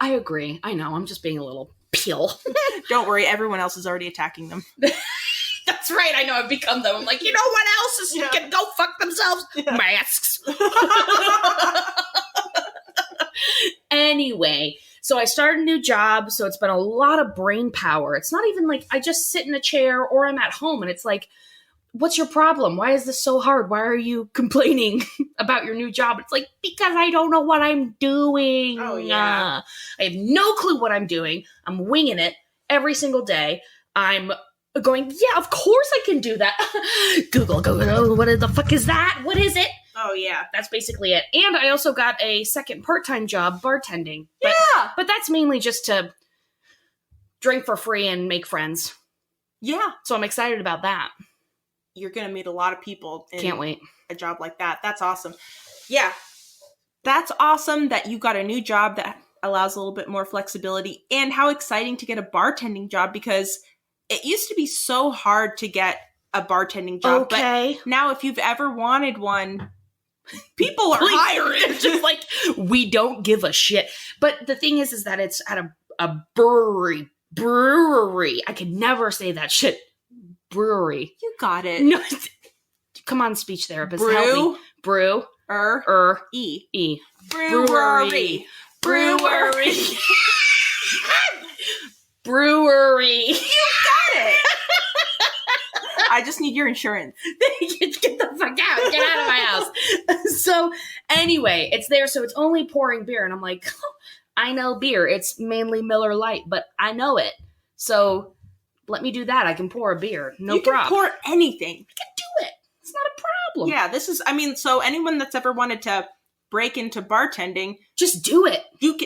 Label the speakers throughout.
Speaker 1: I agree. I know. I'm just being a little peel.
Speaker 2: Don't worry. Everyone else is already attacking them.
Speaker 1: That's right. I know. I've become them. I'm like, you know what else is can go fuck themselves? Yeah. Masks. Anyway, so I started a new job. So it's been a lot of brain power. It's not even like I just sit in a chair or I'm at home and it's like, what's your problem? Why is this so hard? Why are you complaining about your new job? It's like, because I don't know what I'm doing.
Speaker 2: Oh, yeah.
Speaker 1: I have no clue what I'm doing. I'm winging it every single day. I'm going, yeah, of course I can do that. Google, what the fuck is that? What is it?
Speaker 2: Oh, yeah.
Speaker 1: That's basically it. And I also got a second part-time job bartending. But that's mainly just to drink for free and make friends.
Speaker 2: Yeah.
Speaker 1: So I'm excited about that.
Speaker 2: You're going to meet a lot of people in
Speaker 1: Can't wait.
Speaker 2: A job like that. That's awesome. Yeah. That's awesome that you got a new job that allows a little bit more flexibility. And how exciting to get a bartending job, because it used to be so hard to get a bartending job.
Speaker 1: Okay.
Speaker 2: But now if you've ever wanted one, people are hiring.
Speaker 1: It's just like, we don't give a shit. But the thing is that it's at a brewery. I can never say that shit. Brewery.
Speaker 2: You got it.
Speaker 1: No, come on, speech therapist. Help me. Brew. E.
Speaker 2: Brewery.
Speaker 1: Brewery.
Speaker 2: You got it. I just need your insurance.
Speaker 1: Get the fuck out. Get out of my house. So anyway, it's there. So it's only pouring beer. And I'm like, I know beer. It's mainly Miller Lite, but I know it. So let me do that. I can pour a beer. No problem.
Speaker 2: You can pour anything.
Speaker 1: I can do it. It's not a problem.
Speaker 2: Yeah, so anyone that's ever wanted to break into bartending,
Speaker 1: just do it.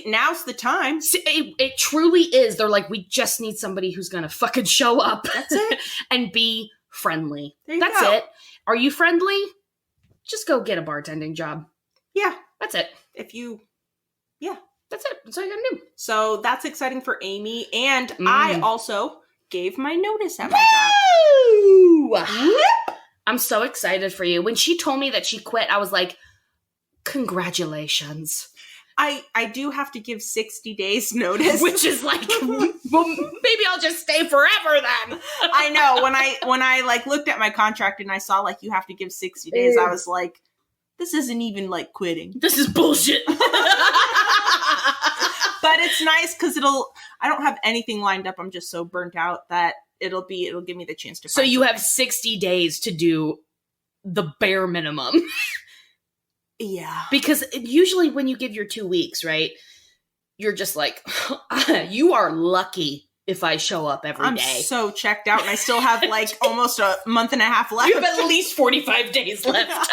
Speaker 2: Now's the time.
Speaker 1: It truly is. They're like, we just need somebody who's going to fucking show up.
Speaker 2: That's it.
Speaker 1: And be friendly.
Speaker 2: That's
Speaker 1: it. Are you friendly? Just go get a bartending job.
Speaker 2: Yeah.
Speaker 1: That's it.
Speaker 2: That's
Speaker 1: it. That's all you gotta do.
Speaker 2: So that's exciting for Amy. And I also gave my notice at my
Speaker 1: job. I'm so excited for you. When she told me that she quit, I was like, congratulations.
Speaker 2: I do have to give 60 days notice.
Speaker 1: Which is like, well, maybe I'll just stay forever then.
Speaker 2: I know. When I like looked at my contract and I saw like you have to give 60 days, I was like, this isn't even like quitting.
Speaker 1: This is bullshit.
Speaker 2: But it's nice because I don't have anything lined up. I'm just so burnt out that it'll give me the chance to.
Speaker 1: So you have 60 days to do the bare minimum.
Speaker 2: Yeah.
Speaker 1: Because usually when you give your 2 weeks, right, you're just like, you are lucky if I show up every day.
Speaker 2: I'm so checked out and I still have like almost a month and a half left.
Speaker 1: You have at least 45 days left.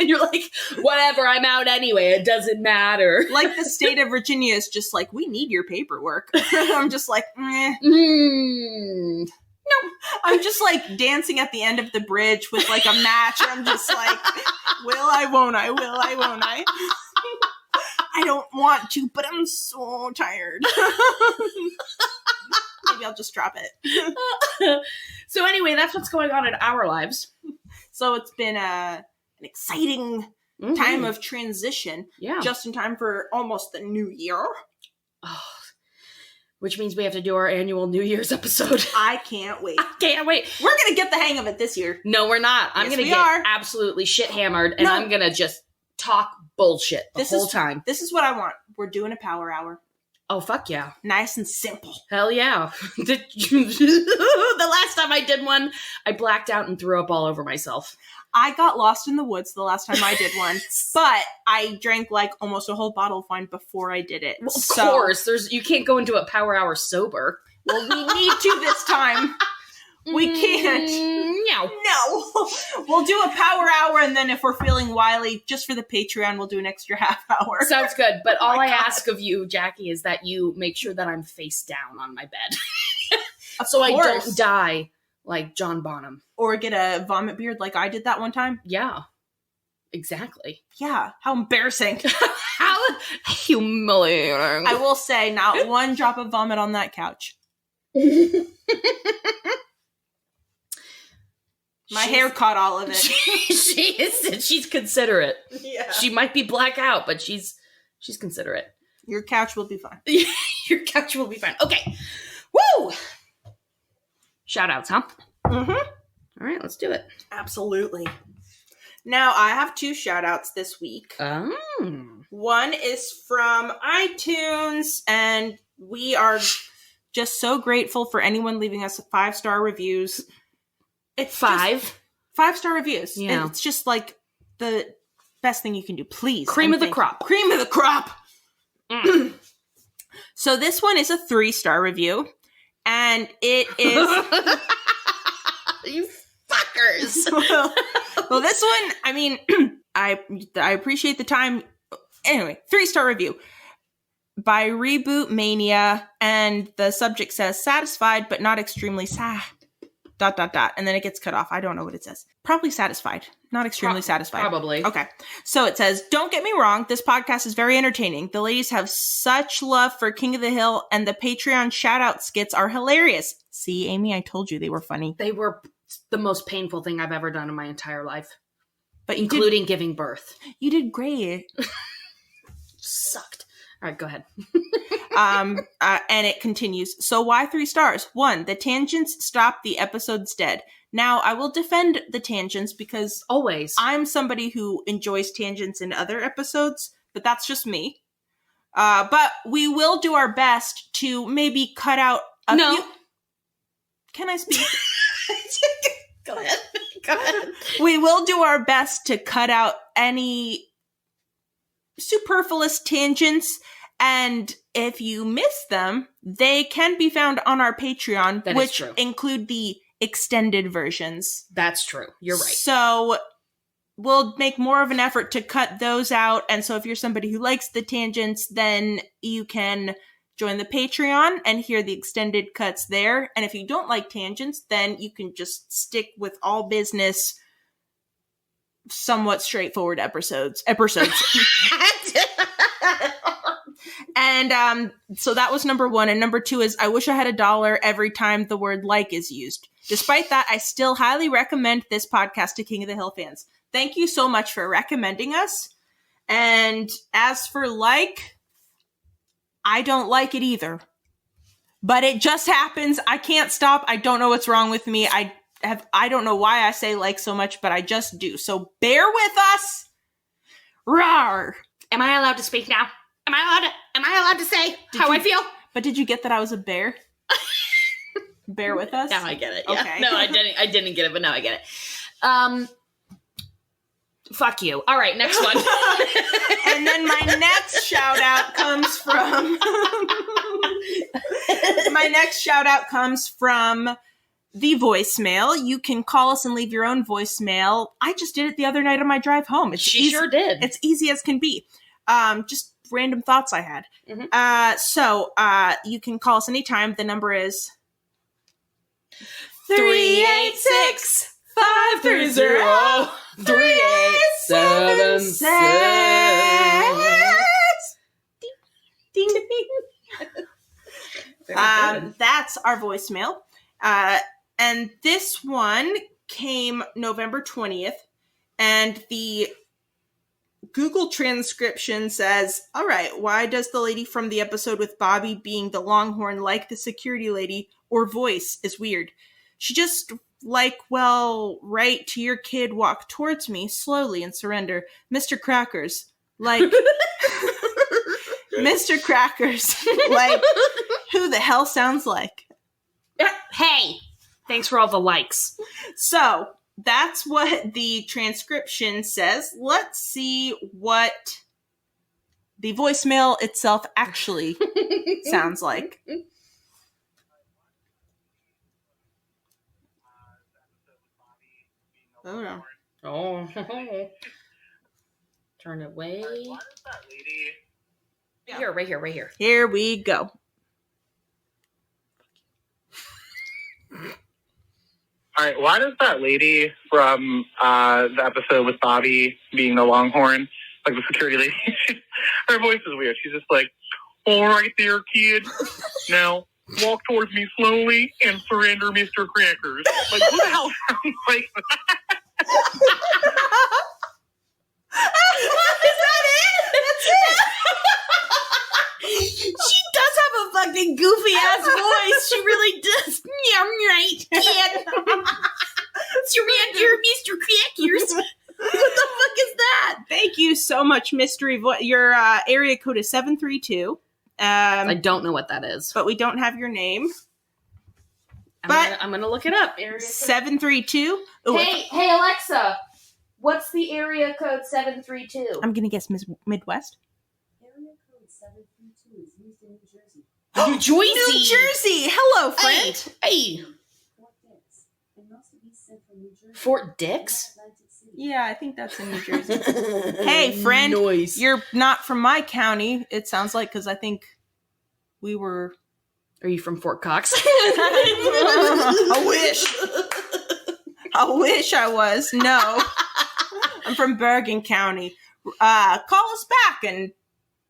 Speaker 1: And you're like, whatever, I'm out anyway. It doesn't matter.
Speaker 2: Like the state of Virginia is just like, we need your paperwork. I'm just like, No. I'm just like dancing at the end of the bridge with like a match. I'm just like, will I, won't I, will I, won't I? I don't want to, but I'm so tired. Maybe I'll just drop it.
Speaker 1: So anyway, that's what's going on in our lives.
Speaker 2: So it's been an exciting time of transition.
Speaker 1: Yeah.
Speaker 2: Just in time for almost the new year.
Speaker 1: Oh, which means we have to do our annual New Year's episode.
Speaker 2: I can't wait.
Speaker 1: I can't wait.
Speaker 2: We're going to get the hang of it this year.
Speaker 1: No, we're not. I'm going to get absolutely shit hammered and I'm going to just talk bullshit the whole time.
Speaker 2: This is what I want. We're doing a power hour.
Speaker 1: Oh, fuck yeah.
Speaker 2: Nice and simple.
Speaker 1: Hell yeah. The last time I did one, I blacked out and threw up all over myself.
Speaker 2: I got lost in the woods the last time I did one, but I drank like almost a whole bottle of wine before I did it.
Speaker 1: Well, of course. You can't go into a power hour sober.
Speaker 2: Well, we need to this time. We can't. No. We'll do a power hour, and then if we're feeling wily, just for the Patreon, we'll do an extra half hour.
Speaker 1: Sounds good. But all I ask of you, Jackie, is that you make sure that I'm face down on my bed. So I don't die like John Bonham.
Speaker 2: Or get a vomit beard like I did that one time.
Speaker 1: Yeah. Exactly.
Speaker 2: Yeah. How embarrassing.
Speaker 1: How humiliating.
Speaker 2: I will say, not one drop of vomit on that couch. My hair caught all of it.
Speaker 1: She's considerate.
Speaker 2: Yeah.
Speaker 1: She might be black out, but she's considerate.
Speaker 2: Your couch will be fine.
Speaker 1: Your couch will be fine. Okay. Woo! Shout outs, huh?
Speaker 2: Mm-hmm.
Speaker 1: All right, let's do it.
Speaker 2: Absolutely. Now, I have 2 shout outs this week.
Speaker 1: Oh.
Speaker 2: One is from iTunes, and we are just so grateful for anyone leaving us 5-star reviews. It's 5-star reviews.
Speaker 1: Yeah.
Speaker 2: It's just like the best thing you can do. Please.
Speaker 1: Cream of the crop.
Speaker 2: Cream of the crop. So this one is a 3-star review, and it is...
Speaker 1: You fuckers.
Speaker 2: well, this one, I mean, I appreciate the time. Anyway, 3-star review by Reboot Mania, and the subject says satisfied but not extremely sad. ... And then it gets cut off. I don't know what it says. Probably satisfied, not extremely satisfied.
Speaker 1: Probably.
Speaker 2: Okay. So it says, don't get me wrong, this podcast is very entertaining. The ladies have such love for King of the Hill, and the Patreon shout-out skits are hilarious. See, Amy, I told you they were funny.
Speaker 1: They were the most painful thing I've ever done in my entire life.
Speaker 2: But
Speaker 1: including giving birth.
Speaker 2: You did great.
Speaker 1: Sucked. All right, go ahead.
Speaker 2: And it continues. So why 3 stars? 1, the tangents stop the episodes dead. Now, I will defend the tangents because
Speaker 1: always
Speaker 2: I'm somebody who enjoys tangents in other episodes, but that's just me. But we will do our best to maybe cut out a few... Can I speak?
Speaker 1: Go ahead. Go ahead.
Speaker 2: We will do our best to cut out any superfluous tangents, and if you miss them, they can be found on our Patreon, which include the extended versions.
Speaker 1: That's true. You're right.
Speaker 2: So we'll make more of an effort to cut those out, and so if you're somebody who likes the tangents, then you can join the Patreon and hear the extended cuts there. And if you don't like tangents, then you can just stick with all business, somewhat straightforward episodes. And so that was number 1. And number 2 is, I wish I had $1 every time the word like is used. Despite that, I still highly recommend this podcast to King of the Hill fans. Thank you so much for recommending us. And as for like, I don't like it either. But it just happens. I can't stop. I don't know what's wrong with me. I don't know why I say like so much, but I just do. So bear with us. Rawr.
Speaker 1: Am I allowed to speak now? Am I allowed to say I feel?
Speaker 2: But did you get that I was a bear? Bear with us?
Speaker 1: Now I get it. Yeah.
Speaker 2: Okay.
Speaker 1: No, I didn't get it, but now I get it. Fuck you. All right, next one.
Speaker 2: And then my next shout out comes from the voicemail. You can call us and leave your own voicemail. I just did it the other night on my drive home.
Speaker 1: She sure did.
Speaker 2: It's easy as can be. Just random thoughts I had.
Speaker 1: Mm-hmm.
Speaker 2: So you can call us anytime. The number is
Speaker 1: 386-530-3876.
Speaker 2: Ding ding. That's our voicemail. And this one came November 20th, and the Google transcription says, all right, why does the lady from the episode with Bobby being the Longhorn like the security lady or voice is weird? She just right to your kid, walk towards me slowly and surrender. Mr. Crackers, like, Mr. Crackers, like, who the hell sounds like?
Speaker 1: Hey, thanks for all the likes.
Speaker 2: So that's what the transcription says. Let's see what the voicemail itself actually sounds like. Oh no.
Speaker 1: Oh. Turn it way.
Speaker 3: Why does that lady...
Speaker 1: Right here.
Speaker 2: Here we go.
Speaker 3: All right, why does that lady from the episode with Bobby being the Longhorn, like the security lady, her voice is weird. She's just like, all right there, kid. Now, walk towards me slowly and surrender, Mr. Crackers. Like, who the hell sounds like that?
Speaker 2: Is that it? That's it. She does have a fucking goofy ass voice. She really does. Yeah, right, kid. It's your man, dear Mr. Crackers. What the fuck is that? Thank you so much, mystery voice. Your area code is 732.
Speaker 1: I don't know what that is.
Speaker 2: But we don't have your name.
Speaker 1: I'm gonna look it up. Area
Speaker 2: 732.
Speaker 1: Hey Alexa, what's the area code 732?
Speaker 2: I'm gonna guess Midwest.
Speaker 4: Area code 732 is used in New Jersey.
Speaker 1: New Jersey.
Speaker 2: New Jersey. Hello, friend.
Speaker 1: Hey.
Speaker 4: Fort Dix. It must be sent from New Jersey.
Speaker 1: Fort Dix?
Speaker 4: Atlantic City.
Speaker 2: Yeah, I think that's in New Jersey. Hey, friend.
Speaker 1: Noise.
Speaker 2: You're not from my county, it sounds like, because I think we were...
Speaker 1: Are you from Fort Cox?
Speaker 2: I wish I was. No. I'm from Bergen County. Call us back and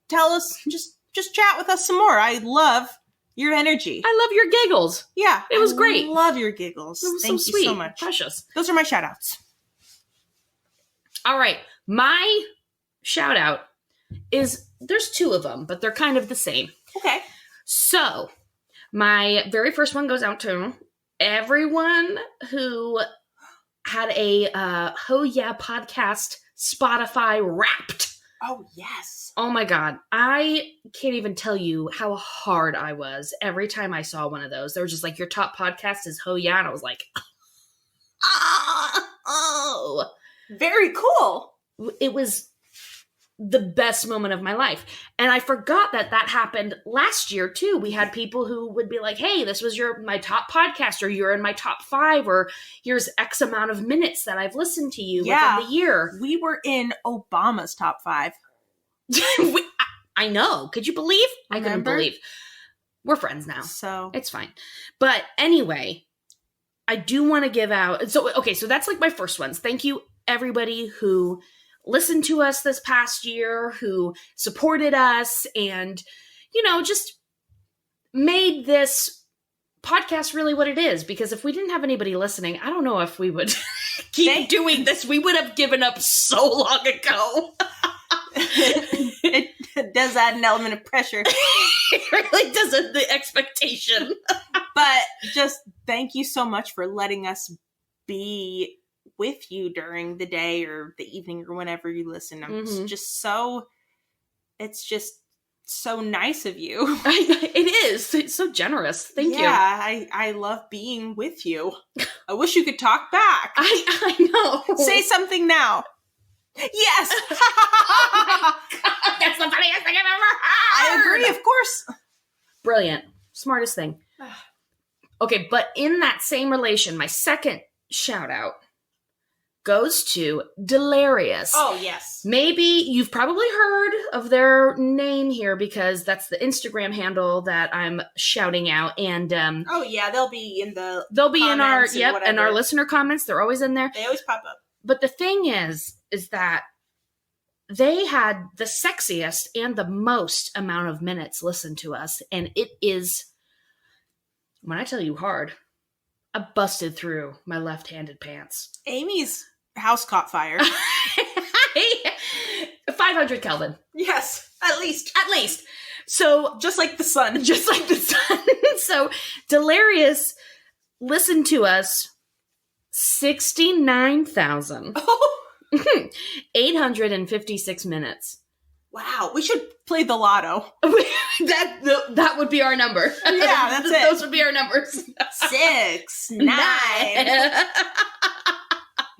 Speaker 2: tell us, just chat with us some more. I love your energy.
Speaker 1: I love your giggles.
Speaker 2: Yeah.
Speaker 1: It was
Speaker 2: I
Speaker 1: great.
Speaker 2: love your giggles.
Speaker 1: It was
Speaker 2: Thank
Speaker 1: so
Speaker 2: you
Speaker 1: sweet.
Speaker 2: so much.
Speaker 1: Precious.
Speaker 2: Those are my shout outs.
Speaker 1: All right. My shout out is, there's two of them, but they're kind of the same.
Speaker 2: Okay.
Speaker 1: So, my very first one goes out to everyone who had a Ho Yeah podcast Spotify Wrapped.
Speaker 2: Oh, yes.
Speaker 1: Oh my God. I can't even tell you how hard I was every time I saw one of those. They were just like, your top podcast is Ho Yeah. And I was like, oh.
Speaker 2: Very cool.
Speaker 1: It was the best moment of my life. And I forgot that happened last year too. We had people who would be like, hey, this was my top podcast, or you're in my top 5, or here's X amount of minutes that I've listened to you within the year.
Speaker 2: We were in Obama's top 5.
Speaker 1: I know. Could you believe? I couldn't
Speaker 2: Remember?
Speaker 1: believe. We're friends now.
Speaker 2: So
Speaker 1: It's fine. But anyway, I do want to give out. So that's like my first ones. Thank you, everybody who listened to us this past year, who supported us, and, just made this podcast really what it is. Because if we didn't have anybody listening, I don't know if we would keep doing this. We would have given up so long ago.
Speaker 2: it does add an element of pressure.
Speaker 1: It really doesn't, the expectation.
Speaker 2: But just thank you so much for letting us be with you during the day or the evening or whenever you listen. It's just so nice of you.
Speaker 1: It is. It's so generous. Thank you.
Speaker 2: Yeah, I love being with you. I wish you could talk back.
Speaker 1: I know.
Speaker 2: Say something now. Yes.
Speaker 1: That's the funniest thing I've ever heard.
Speaker 2: I agree, of course.
Speaker 1: Brilliant. Smartest thing. Okay, but in that same relation, my second shout out goes to Delirious.
Speaker 2: Oh, yes.
Speaker 1: Maybe you've probably heard of their name here, because that's the Instagram handle that I'm shouting out. And
Speaker 2: oh yeah, they'll be in our
Speaker 1: and our listener comments. They're always in there.
Speaker 2: They always pop up.
Speaker 1: But the thing is that they had the sexiest and the most amount of minutes listened to us. And it is, when I tell you hard, I busted through my left-handed pants.
Speaker 2: Amy's house caught fire.
Speaker 1: 500 Kelvin.
Speaker 2: Yes, at least.
Speaker 1: So
Speaker 2: Just like the sun.
Speaker 1: So Delirious listened to us 69,856 minutes.
Speaker 2: Wow, we should play the lotto.
Speaker 1: That would be our number.
Speaker 2: Yeah, that's it.
Speaker 1: Those would be our numbers.
Speaker 2: 6, 9,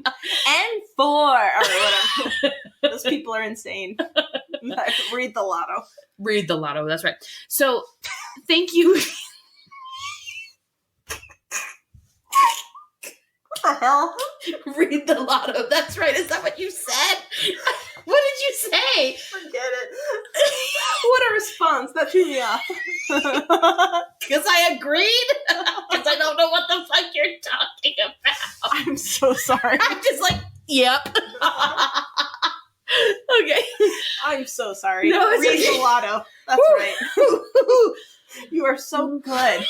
Speaker 2: and 4, or whatever. Those people are insane. Read the lotto.
Speaker 1: Read the lotto. That's right. So, thank you.
Speaker 2: What the hell?
Speaker 1: Read the lotto. That's right. Is that what you said? What did you say?
Speaker 2: Forget it. What a response. That threw me off.
Speaker 1: Because I agreed? Because I don't know what the fuck you're talking about.
Speaker 2: I'm so sorry.
Speaker 1: I'm just like, yep. Okay.
Speaker 2: I'm so sorry.
Speaker 1: No, it's
Speaker 2: Read
Speaker 1: okay.
Speaker 2: the lotto. That's right. You are so good.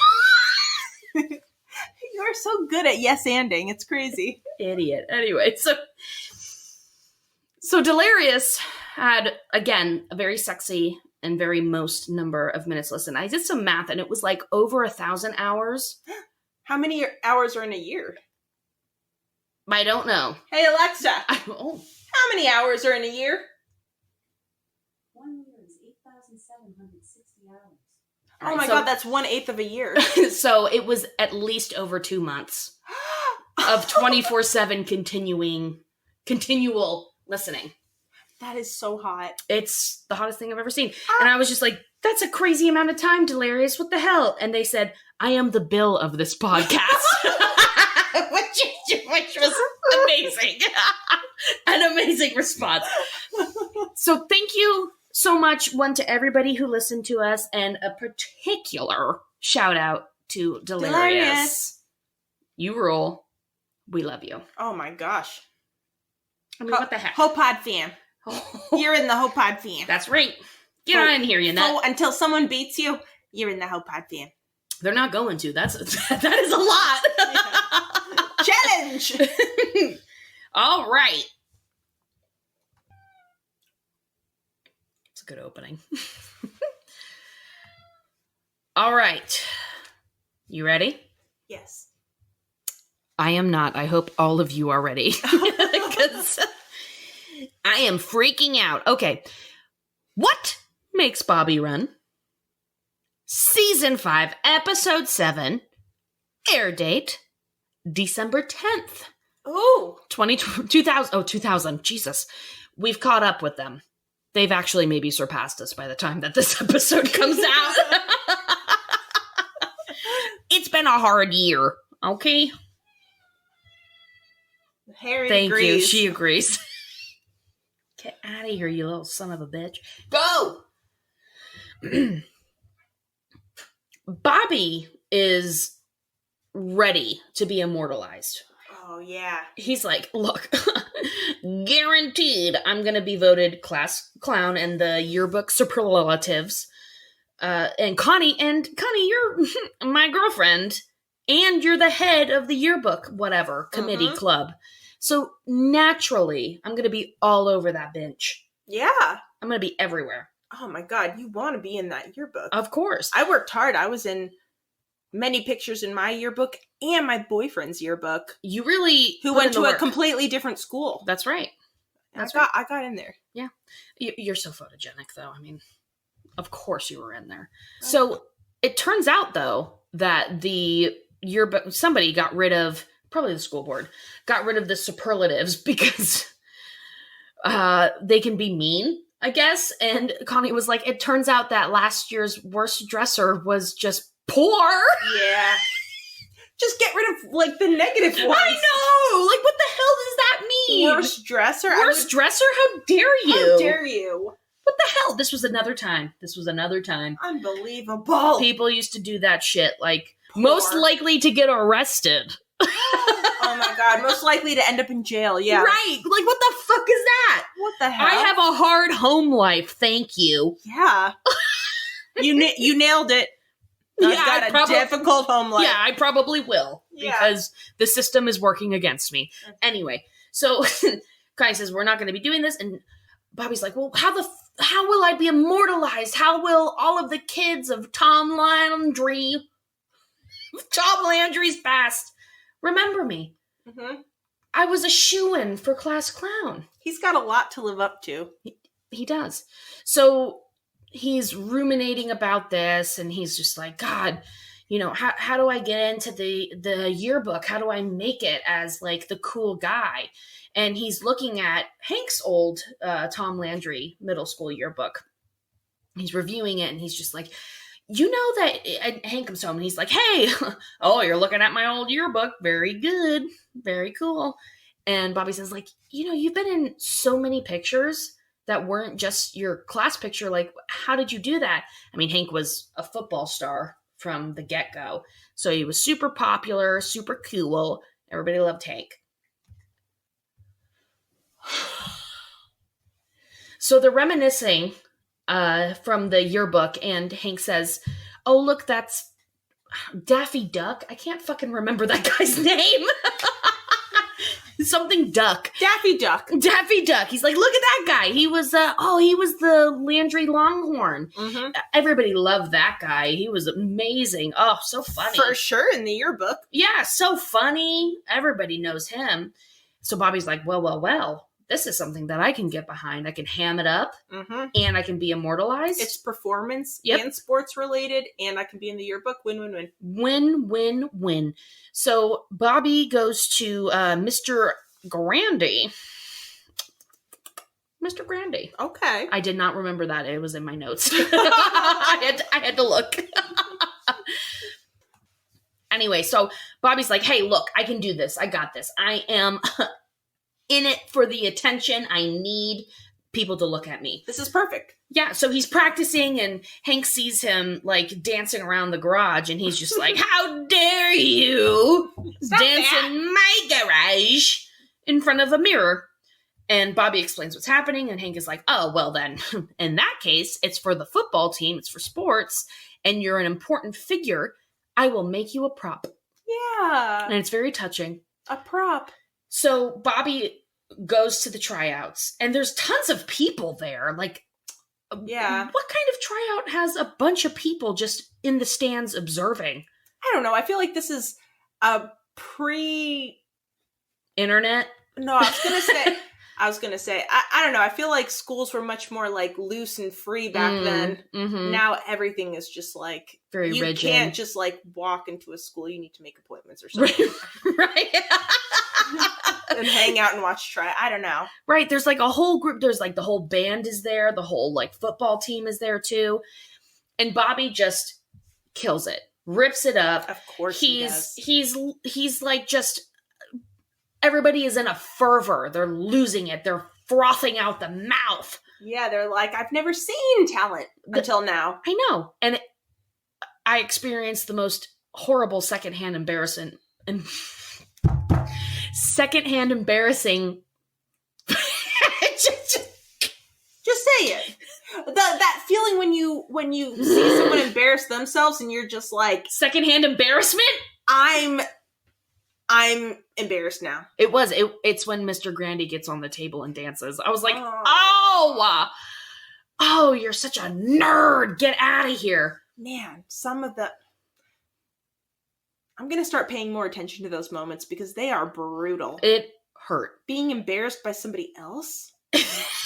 Speaker 2: You are so good at yes-anding. It's crazy.
Speaker 1: Idiot. Anyway, so Delirious had, again, a very sexy and very most number of minutes listened. I did some math, and it was like over 1,000 hours.
Speaker 2: How many hours are in a year?
Speaker 1: I don't know.
Speaker 2: Hey, Alexa.
Speaker 1: Oh.
Speaker 2: How many hours are in a year?
Speaker 4: 1 year is 8,760 hours.
Speaker 2: Oh my God, that's 1/8 of a year.
Speaker 1: So it was at least over 2 months of 24/7 continual listening.
Speaker 2: That is so hot.
Speaker 1: It's the hottest thing I've ever seen. And I was just like, that's a crazy amount of time, Delirious. What the hell? And they said, I am the Bill of this podcast. which was amazing. An amazing response. So thank you so much, one, to everybody who listened to us, and a particular shout out to Delirious. You rule. We love you.
Speaker 2: Oh my gosh.
Speaker 1: I mean, what the heck?
Speaker 2: Hopod fam. You're in the Hopod fam.
Speaker 1: That's right. Get on in here, you nut.
Speaker 2: Until someone beats you, you're in the Hopod fam.
Speaker 1: They're not going to. That is a lot.
Speaker 2: Challenge!
Speaker 1: All right. It's a good opening. All right. You ready?
Speaker 2: Yes.
Speaker 1: I am not. I hope all of you are ready. Because I am freaking out. Okay. What makes Bobby run? Season 5, Episode 7. Air date, December 10th.
Speaker 2: Ooh.
Speaker 1: 2000. Jesus. We've caught up with them. They've actually maybe surpassed us by the time that this episode comes out. It's been a hard year. Okay?
Speaker 2: Harry
Speaker 1: Thank
Speaker 2: agrees.
Speaker 1: you. She agrees. Get out of here, you little son of a bitch. Go! Bobby is ready to be immortalized.
Speaker 2: Oh, yeah.
Speaker 1: He's like, look, guaranteed I'm going to be voted class clown in the yearbook superlatives. And Connie, you're my girlfriend, and you're the head of the yearbook, whatever, committee club. So naturally, I'm going to be all over that bench.
Speaker 2: Yeah.
Speaker 1: I'm going to be everywhere.
Speaker 2: Oh my God, you want to be in that yearbook.
Speaker 1: Of course.
Speaker 2: I worked hard. I was in many pictures in my yearbook and my boyfriend's yearbook.
Speaker 1: You really
Speaker 2: Who
Speaker 1: put
Speaker 2: went
Speaker 1: in the
Speaker 2: to a
Speaker 1: work.
Speaker 2: completely different school.
Speaker 1: That's right.
Speaker 2: I got in there.
Speaker 1: Yeah. You're so photogenic, though. I mean, of course you were in there. So it turns out, though, that the yearbook, somebody got rid of, probably the school board, got rid of the superlatives because they can be mean, I guess. And Connie was like, it turns out that last year's worst dresser was just poor.
Speaker 2: Yeah. Just get rid of, like, the negative ones.
Speaker 1: I know! Like, what the hell does that mean?
Speaker 2: Worst dresser?
Speaker 1: Worst dresser? How dare you?
Speaker 2: How dare you?
Speaker 1: What the hell? This was another time.
Speaker 2: Unbelievable.
Speaker 1: People used to do that shit, like,
Speaker 2: Poor.
Speaker 1: most likely to get arrested.
Speaker 2: Oh my God. Most likely to end up in jail. Yeah.
Speaker 1: Right. Like, what the fuck is that?
Speaker 2: What the hell?
Speaker 1: I have a hard home life. Thank you.
Speaker 2: Yeah. You nailed it. I've got a difficult home life.
Speaker 1: Yeah, I probably will.
Speaker 2: Yeah.
Speaker 1: Because the system is working against me. Anyway, so Connie says, we're not going to be doing this. And Bobby's like, well, how will I be immortalized? How will all of the kids of Tom Landry's past remember me?
Speaker 2: Mm-hmm.
Speaker 1: I was a shoo-in for class clown.
Speaker 2: He's got a lot to live up to.
Speaker 1: He does. So he's ruminating about this, and he's just like, God, you know, how do I get into the yearbook? How do I make it as, like, the cool guy? And he's looking at Hank's old Tom Landry middle school yearbook. He's reviewing it, and he's just like, you know that, and Hank comes home, and he's like, hey, oh, you're looking at my old yearbook. Very good. Very cool. And Bobby says, like, you know, you've been in so many pictures that weren't just your class picture. Like, how did you do that? I mean, Hank was a football star from the get-go. So he was super popular, super cool. Everybody loved Hank. So they're reminiscing from the yearbook, and Hank says, oh, look, that's Daffy Duck. I can't fucking remember that guy's name. something Duck.
Speaker 2: Daffy Duck.
Speaker 1: Daffy Duck. He's like, look at that guy. He was the Landry Longhorn.
Speaker 2: Mm-hmm.
Speaker 1: Everybody loved that guy. He was amazing. Oh, so funny.
Speaker 2: For sure, in the yearbook.
Speaker 1: Yeah, so funny. Everybody knows him. So Bobby's like, well. This is something that I can get behind. I can ham it up, and I can be immortalized.
Speaker 2: It's performance and sports related, and I can be in the yearbook. Win.
Speaker 1: Win. So Bobby goes to Mr. Grandy. Mr. Grandy.
Speaker 2: Okay.
Speaker 1: I did not remember that. It was in my notes. I had to look. Anyway, so Bobby's like, hey, look, I can do this. I got this. I am in it for the attention. I need people to look at me.
Speaker 2: This is perfect.
Speaker 1: Yeah, so he's practicing, and Hank sees him, like, dancing around the garage, and he's just like, how dare you dance in my garage in front of a mirror? And Bobby explains what's happening, and Hank is like, oh, well then, in that case, it's for the football team, it's for sports, and you're an important figure. I will make you a prop.
Speaker 2: Yeah.
Speaker 1: And it's very touching.
Speaker 2: A prop.
Speaker 1: So Bobby goes to the tryouts, and there's tons of people there. like
Speaker 2: Yeah.
Speaker 1: What kind of tryout has a bunch of people just in the stands observing?
Speaker 2: I don't know. I feel like this is a
Speaker 1: Internet?
Speaker 2: No, I was gonna say, I don't know. I feel like schools were much more like loose and free back then.
Speaker 1: Mm-hmm.
Speaker 2: Now everything is just like
Speaker 1: very
Speaker 2: you
Speaker 1: rigid.
Speaker 2: You can't just like walk into a school. You need to make appointments or something.
Speaker 1: Right.
Speaker 2: And hang out and watch try. I don't know.
Speaker 1: Right. There's like a whole group. There's like the whole band is there. The whole like football team is there too. And Bobby just kills it. Rips it up.
Speaker 2: Of course he does.
Speaker 1: He's like just, everybody is in a fervor. They're losing it. They're frothing out the mouth.
Speaker 2: Yeah, they're like, I've never seen talent until now.
Speaker 1: I know. And I experienced the most horrible secondhand embarrassing.
Speaker 2: Just say it. That feeling when you see someone embarrass themselves and you're just like,
Speaker 1: secondhand embarrassment? I'm
Speaker 2: embarrassed now.
Speaker 1: It's when Mr. Grandy gets on the table and dances. I was like, oh, you're such a nerd. Get out of here.
Speaker 2: Man, I'm going to start paying more attention to those moments because they are brutal.
Speaker 1: It hurt.
Speaker 2: Being embarrassed by somebody else?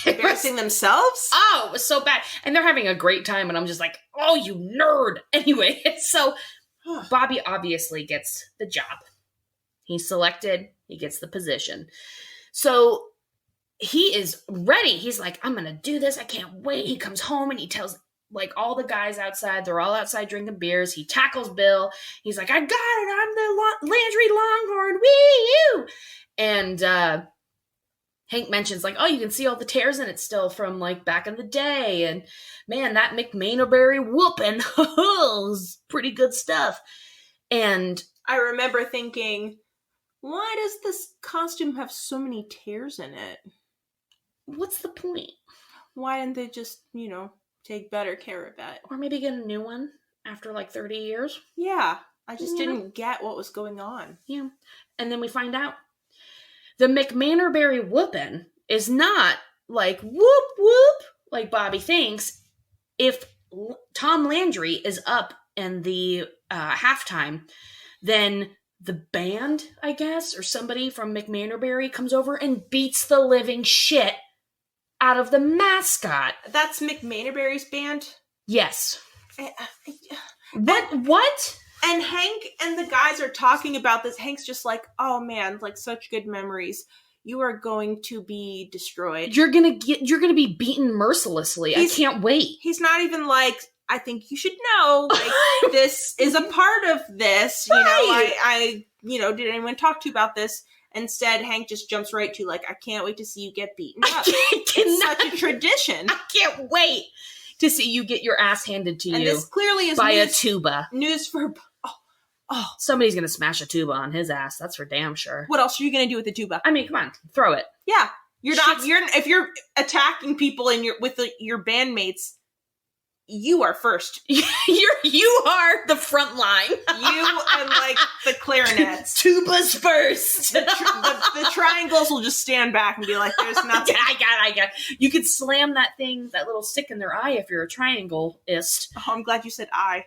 Speaker 2: Embarrassing themselves?
Speaker 1: Oh, it was so bad. And they're having a great time, and I'm just like, oh, you nerd. Anyway, so Bobby obviously gets the job. He's selected. He gets the position. So he is ready. He's like, I'm going to do this. I can't wait. He comes home, and he tells like all the guys outside. They're all outside drinking beers. He tackles Bill. He's like, I got it. I'm the Landry Longhorn. Wee-oo! And Hank mentions like, oh, you can see all the tears in it still from like back in the day. And man, that McManorberry whooping is pretty good stuff. And
Speaker 2: I remember thinking, why does this costume have so many tears in it?
Speaker 1: What's the point?
Speaker 2: Why didn't they just, take better care of it?
Speaker 1: Or maybe get a new one after like 30 years?
Speaker 2: Yeah. I just didn't get what was going on.
Speaker 1: Yeah. And then we find out. The McManorberry whooping is not like whoop whoop like Bobby thinks. If Tom Landry is up in the halftime, then the band, I guess, or somebody from McManorberry comes over and beats the living shit out of the mascot.
Speaker 2: That's McManorberry's band?
Speaker 1: Yes. What?
Speaker 2: And Hank and the guys are talking about this. Hank's just like, oh man, like such good memories. You are going to be destroyed.
Speaker 1: You're gonna be beaten mercilessly. I can't wait.
Speaker 2: He's not even like, I think you should know, like, this is a part of this.
Speaker 1: Right.
Speaker 2: I did anyone talk to you about this? Instead, Hank just jumps right to like, I can't wait to see you get beaten up. It's such a tradition.
Speaker 1: I can't wait to see you get your ass handed to
Speaker 2: and
Speaker 1: you.
Speaker 2: This clearly is
Speaker 1: by a tuba.
Speaker 2: News for. Oh,
Speaker 1: somebody's gonna smash a tuba on his ass. That's for damn sure.
Speaker 2: What else are you gonna do with the tuba?
Speaker 1: I mean, come on, throw it.
Speaker 2: Yeah, if you're attacking people in your bandmates, you are first.
Speaker 1: You are the front line.
Speaker 2: You and like the clarinets.
Speaker 1: Tubas first.
Speaker 2: The triangles will just stand back and be like, there's nothing.
Speaker 1: I got it. You could slam that thing, that little stick in their eye if you're a triangleist.
Speaker 2: Oh, I'm glad you said I.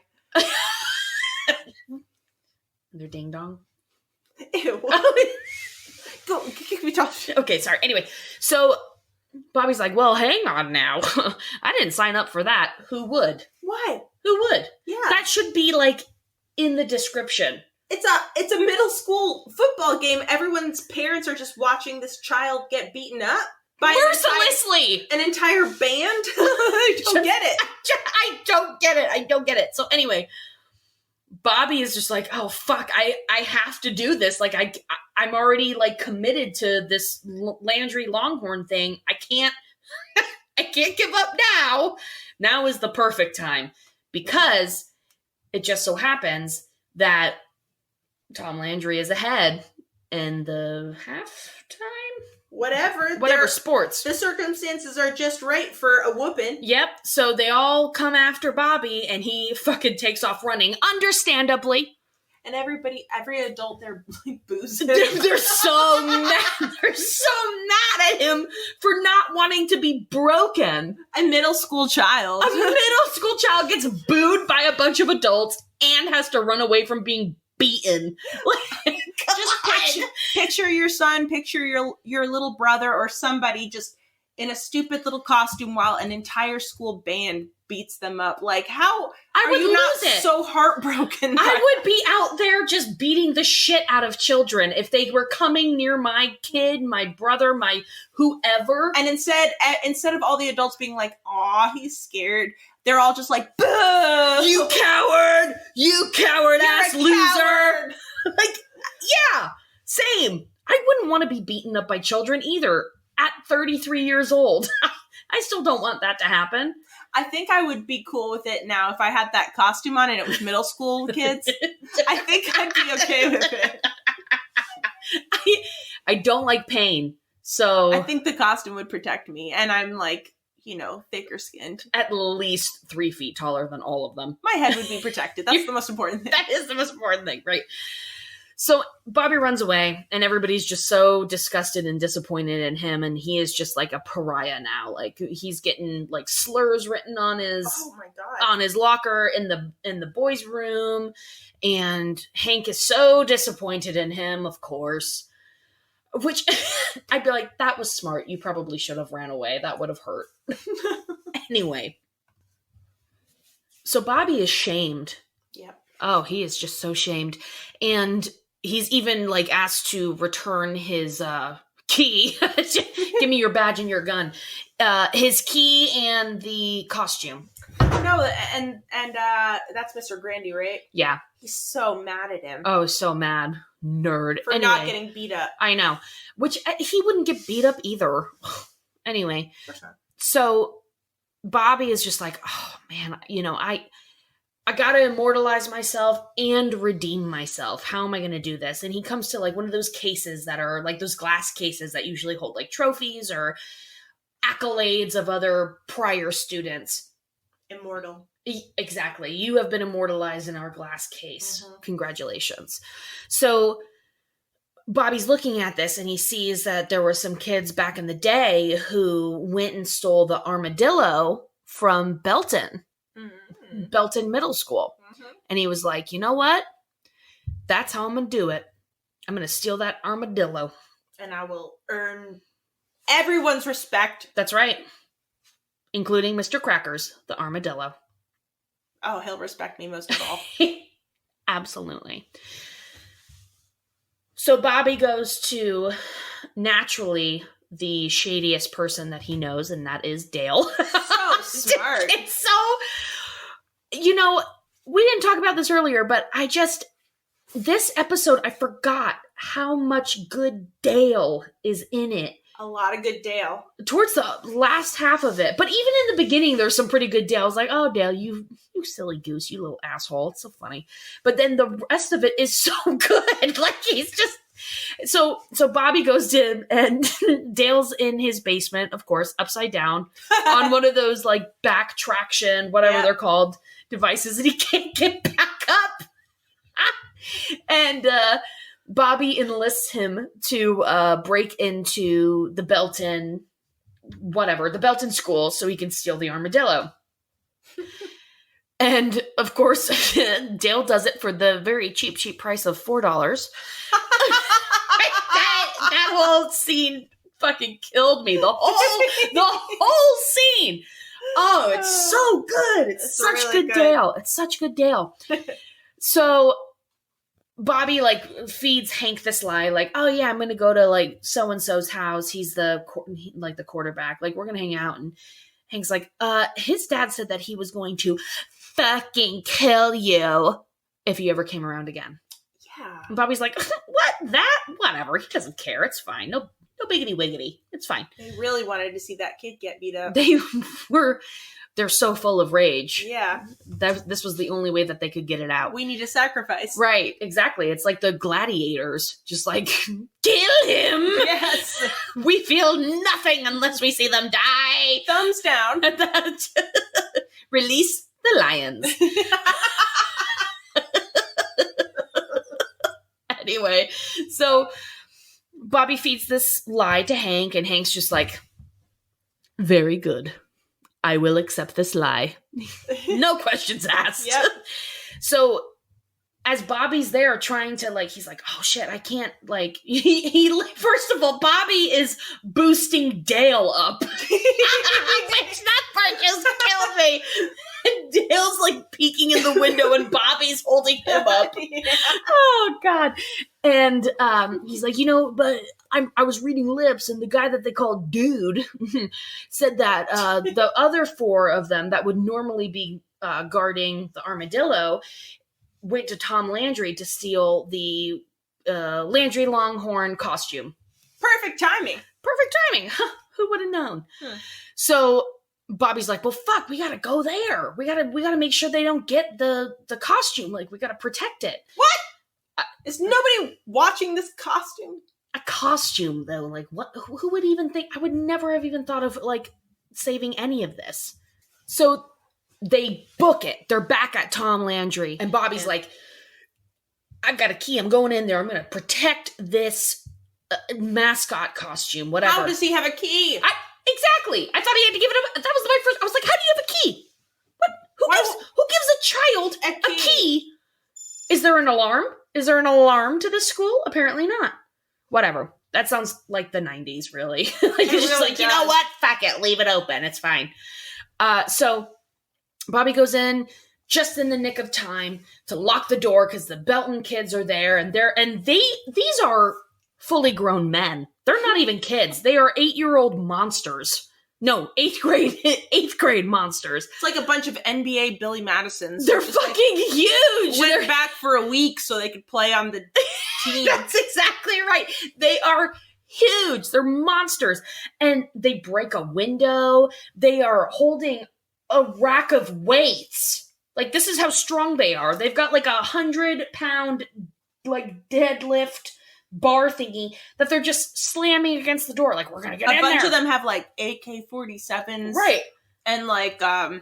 Speaker 1: Their ding dong.
Speaker 2: Ew. Go, kick me off.
Speaker 1: Okay, sorry. Anyway, so Bobby's like, well, hang on now. I didn't sign up for that. Who would?
Speaker 2: What?
Speaker 1: Who would?
Speaker 2: Yeah.
Speaker 1: That should be like in the description.
Speaker 2: It's a middle school football game. Everyone's parents are just watching this child get beaten up by
Speaker 1: Mercilessly!
Speaker 2: an entire band. I don't get it.
Speaker 1: I don't get it. So anyway, Bobby is just like, oh fuck, I have to do this. Like I'm already like committed to this Landry Longhorn thing. I can't give up now. Now is the perfect time, because it just so happens that Tom Landry is ahead in the halftime.
Speaker 2: Whatever
Speaker 1: Sports.
Speaker 2: The circumstances are just right for a whooping.
Speaker 1: Yep. So they all come after Bobby, and he fucking takes off running, understandably.
Speaker 2: And every adult, they're like boozing.
Speaker 1: They're so mad. They're so mad at him for not wanting to be broken.
Speaker 2: A middle school child.
Speaker 1: A middle school child gets booed by a bunch of adults and has to run away from being beaten.
Speaker 2: Just picture your son, picture your little brother or somebody just in a stupid little costume while an entire school band beats them up. Like, how are you not so heartbroken?
Speaker 1: I would be out there just beating the shit out of children if they were coming near my kid, my brother, my whoever.
Speaker 2: And instead of all the adults being like, "Aw, he's scared," they're all just like, "Boo!
Speaker 1: You coward! You coward-ass loser!" Like, yeah, same. I wouldn't want to be beaten up by children either at 33 years old. I still don't want that to happen.
Speaker 2: I think I would be cool with it now if I had that costume on and it was middle school kids. I think I'd be okay with it.
Speaker 1: I don't like pain, so
Speaker 2: I think the costume would protect me, and I'm like, thicker skinned.
Speaker 1: At least 3 feet taller than all of them.
Speaker 2: My head would be protected. That's the most important thing.
Speaker 1: That is the most important thing, right? So Bobby runs away, and everybody's just so disgusted and disappointed in him, and he is just like a pariah now. Like, he's getting like slurs written on his on his locker in the boys' room, and Hank is so disappointed in him, of course. Which I'd be like, that was smart. You probably should have ran away. That would have hurt. Anyway, so Bobby is shamed.
Speaker 2: Yep.
Speaker 1: Oh, he is just so shamed, and he's even like asked to return his key. Give me your badge and your gun. His key and the costume.
Speaker 2: No, and that's Mr. Grandy, right?
Speaker 1: Yeah.
Speaker 2: He's so mad at him.
Speaker 1: Oh, so mad. Nerd.
Speaker 2: For not getting beat up.
Speaker 1: I know. Which he wouldn't get beat up either. Anyway. So Bobby is just like, oh man, I gotta immortalize myself and redeem myself. How am I gonna do this? And he comes to like one of those cases that are like those glass cases that usually hold like trophies or accolades of other prior students.
Speaker 2: Immortal.
Speaker 1: Exactly. You have been immortalized in our glass case. Mm-hmm. Congratulations. So Bobby's looking at this and he sees that there were some kids back in the day who went and stole the armadillo from Belton. Mm-hmm. Belton Middle School. Mm-hmm. And he was like, you know what? That's how I'm going to do it. I'm going to steal that armadillo.
Speaker 2: And I will earn everyone's respect.
Speaker 1: That's right. Including Mr. Crackers, the armadillo.
Speaker 2: Oh, he'll respect me most of all.
Speaker 1: Absolutely. So Bobby goes to, naturally, the shadiest person that he knows, and that is Dale.
Speaker 2: So smart.
Speaker 1: It's so... we didn't talk about this earlier, but this episode, I forgot how much good Dale is in it.
Speaker 2: A lot of good Dale.
Speaker 1: Towards the last half of it. But even in the beginning, there's some pretty good Dale. I was like, oh, Dale, you silly goose, you little asshole. It's so funny. But then the rest of it is so good. Like, he's just... So Bobby goes to him, and Dale's in his basement, of course, upside down, on one of those, like, back traction, whatever they're called, devices, and he can't get back up. And Bobby enlists him to break into the Belton school so he can steal the armadillo. And, of course, Dale does it for the very cheap price of $4. that whole scene fucking killed me. The whole scene. Oh, it's so good. It's such
Speaker 2: really
Speaker 1: good
Speaker 2: good.
Speaker 1: Dale. It's such good Dale. So Bobby like feeds Hank this lie, like, oh yeah, I'm gonna go to like so and so's house. He's the quarterback. Like, we're gonna hang out. And Hank's like, his dad said that he was going to fucking kill you if he ever came around again.
Speaker 2: Yeah.
Speaker 1: And Bobby's like, what? That? Whatever. He doesn't care. It's fine. No biggity wiggity. It's fine.
Speaker 2: They really wanted to see that kid get beat up.
Speaker 1: They're so full of rage.
Speaker 2: Yeah.
Speaker 1: This was the only way that they could get it out.
Speaker 2: We need a sacrifice.
Speaker 1: Right, exactly. It's like the gladiators. Just like, kill him!
Speaker 2: Yes.
Speaker 1: We feel nothing unless we see them die.
Speaker 2: Thumbs down.
Speaker 1: Release the lions. Anyway, so Bobby feeds this lie to Hank, and Hank's just like, very good. I will accept this lie. No questions asked.
Speaker 2: Yep.
Speaker 1: So as Bobby's there trying to like, he's like, oh shit, I can't like, first of all, Bobby is boosting Dale up. Which that part just killed me. And Dale's like peeking in the window and Bobby's holding him up.
Speaker 2: Yeah.
Speaker 1: Oh God. And he's like, but I was reading lips, and the guy that they called Dude said that the other four of them that would normally be guarding the armadillo went to Tom Landry to steal the Landry Longhorn costume.
Speaker 2: Perfect timing.
Speaker 1: Perfect timing. Who would have known?
Speaker 2: Huh.
Speaker 1: So Bobby's like, well, fuck, we gotta go there. We gotta make sure they don't get the costume. Like, we gotta protect it.
Speaker 2: What? Is nobody watching this costume?
Speaker 1: A costume, though, like, what? Who would even think? I would never have even thought of like saving any of this. So they book it. They're back at Tom Landry, and Bobby's like, I've got a key. I'm going in there. I'm going to protect this mascot costume, whatever.
Speaker 2: How does he have a key?
Speaker 1: Exactly. I thought he had to give it up. That was my first. I was like, how do you have a key? What? Who gives a child a key? Is there an alarm? Is there an alarm to this school? Apparently not. Whatever. That sounds like the 90s, really. Like, it's just
Speaker 2: really
Speaker 1: like, you know what? Fuck it. Leave it open. It's fine. So Bobby goes in just in the nick of time to lock the door because the Belton kids are there, and these are fully grown men. They're not even kids. They are 8-year-old monsters. No, 8th grade monsters.
Speaker 2: It's like a bunch of NBA Billy Madisons.
Speaker 1: They're
Speaker 2: Just, like,
Speaker 1: fucking huge.
Speaker 2: went back for a week so they could play on the team.
Speaker 1: That's exactly right. They are huge. They're monsters. And they break a window. They are holding a rack of weights. Like, this is how strong they are. They've got like 100-pound like deadlift bar thingy that they're just slamming against the door. Like, we're gonna get in there.
Speaker 2: A bunch of them have like AK-47s,
Speaker 1: right?
Speaker 2: And like and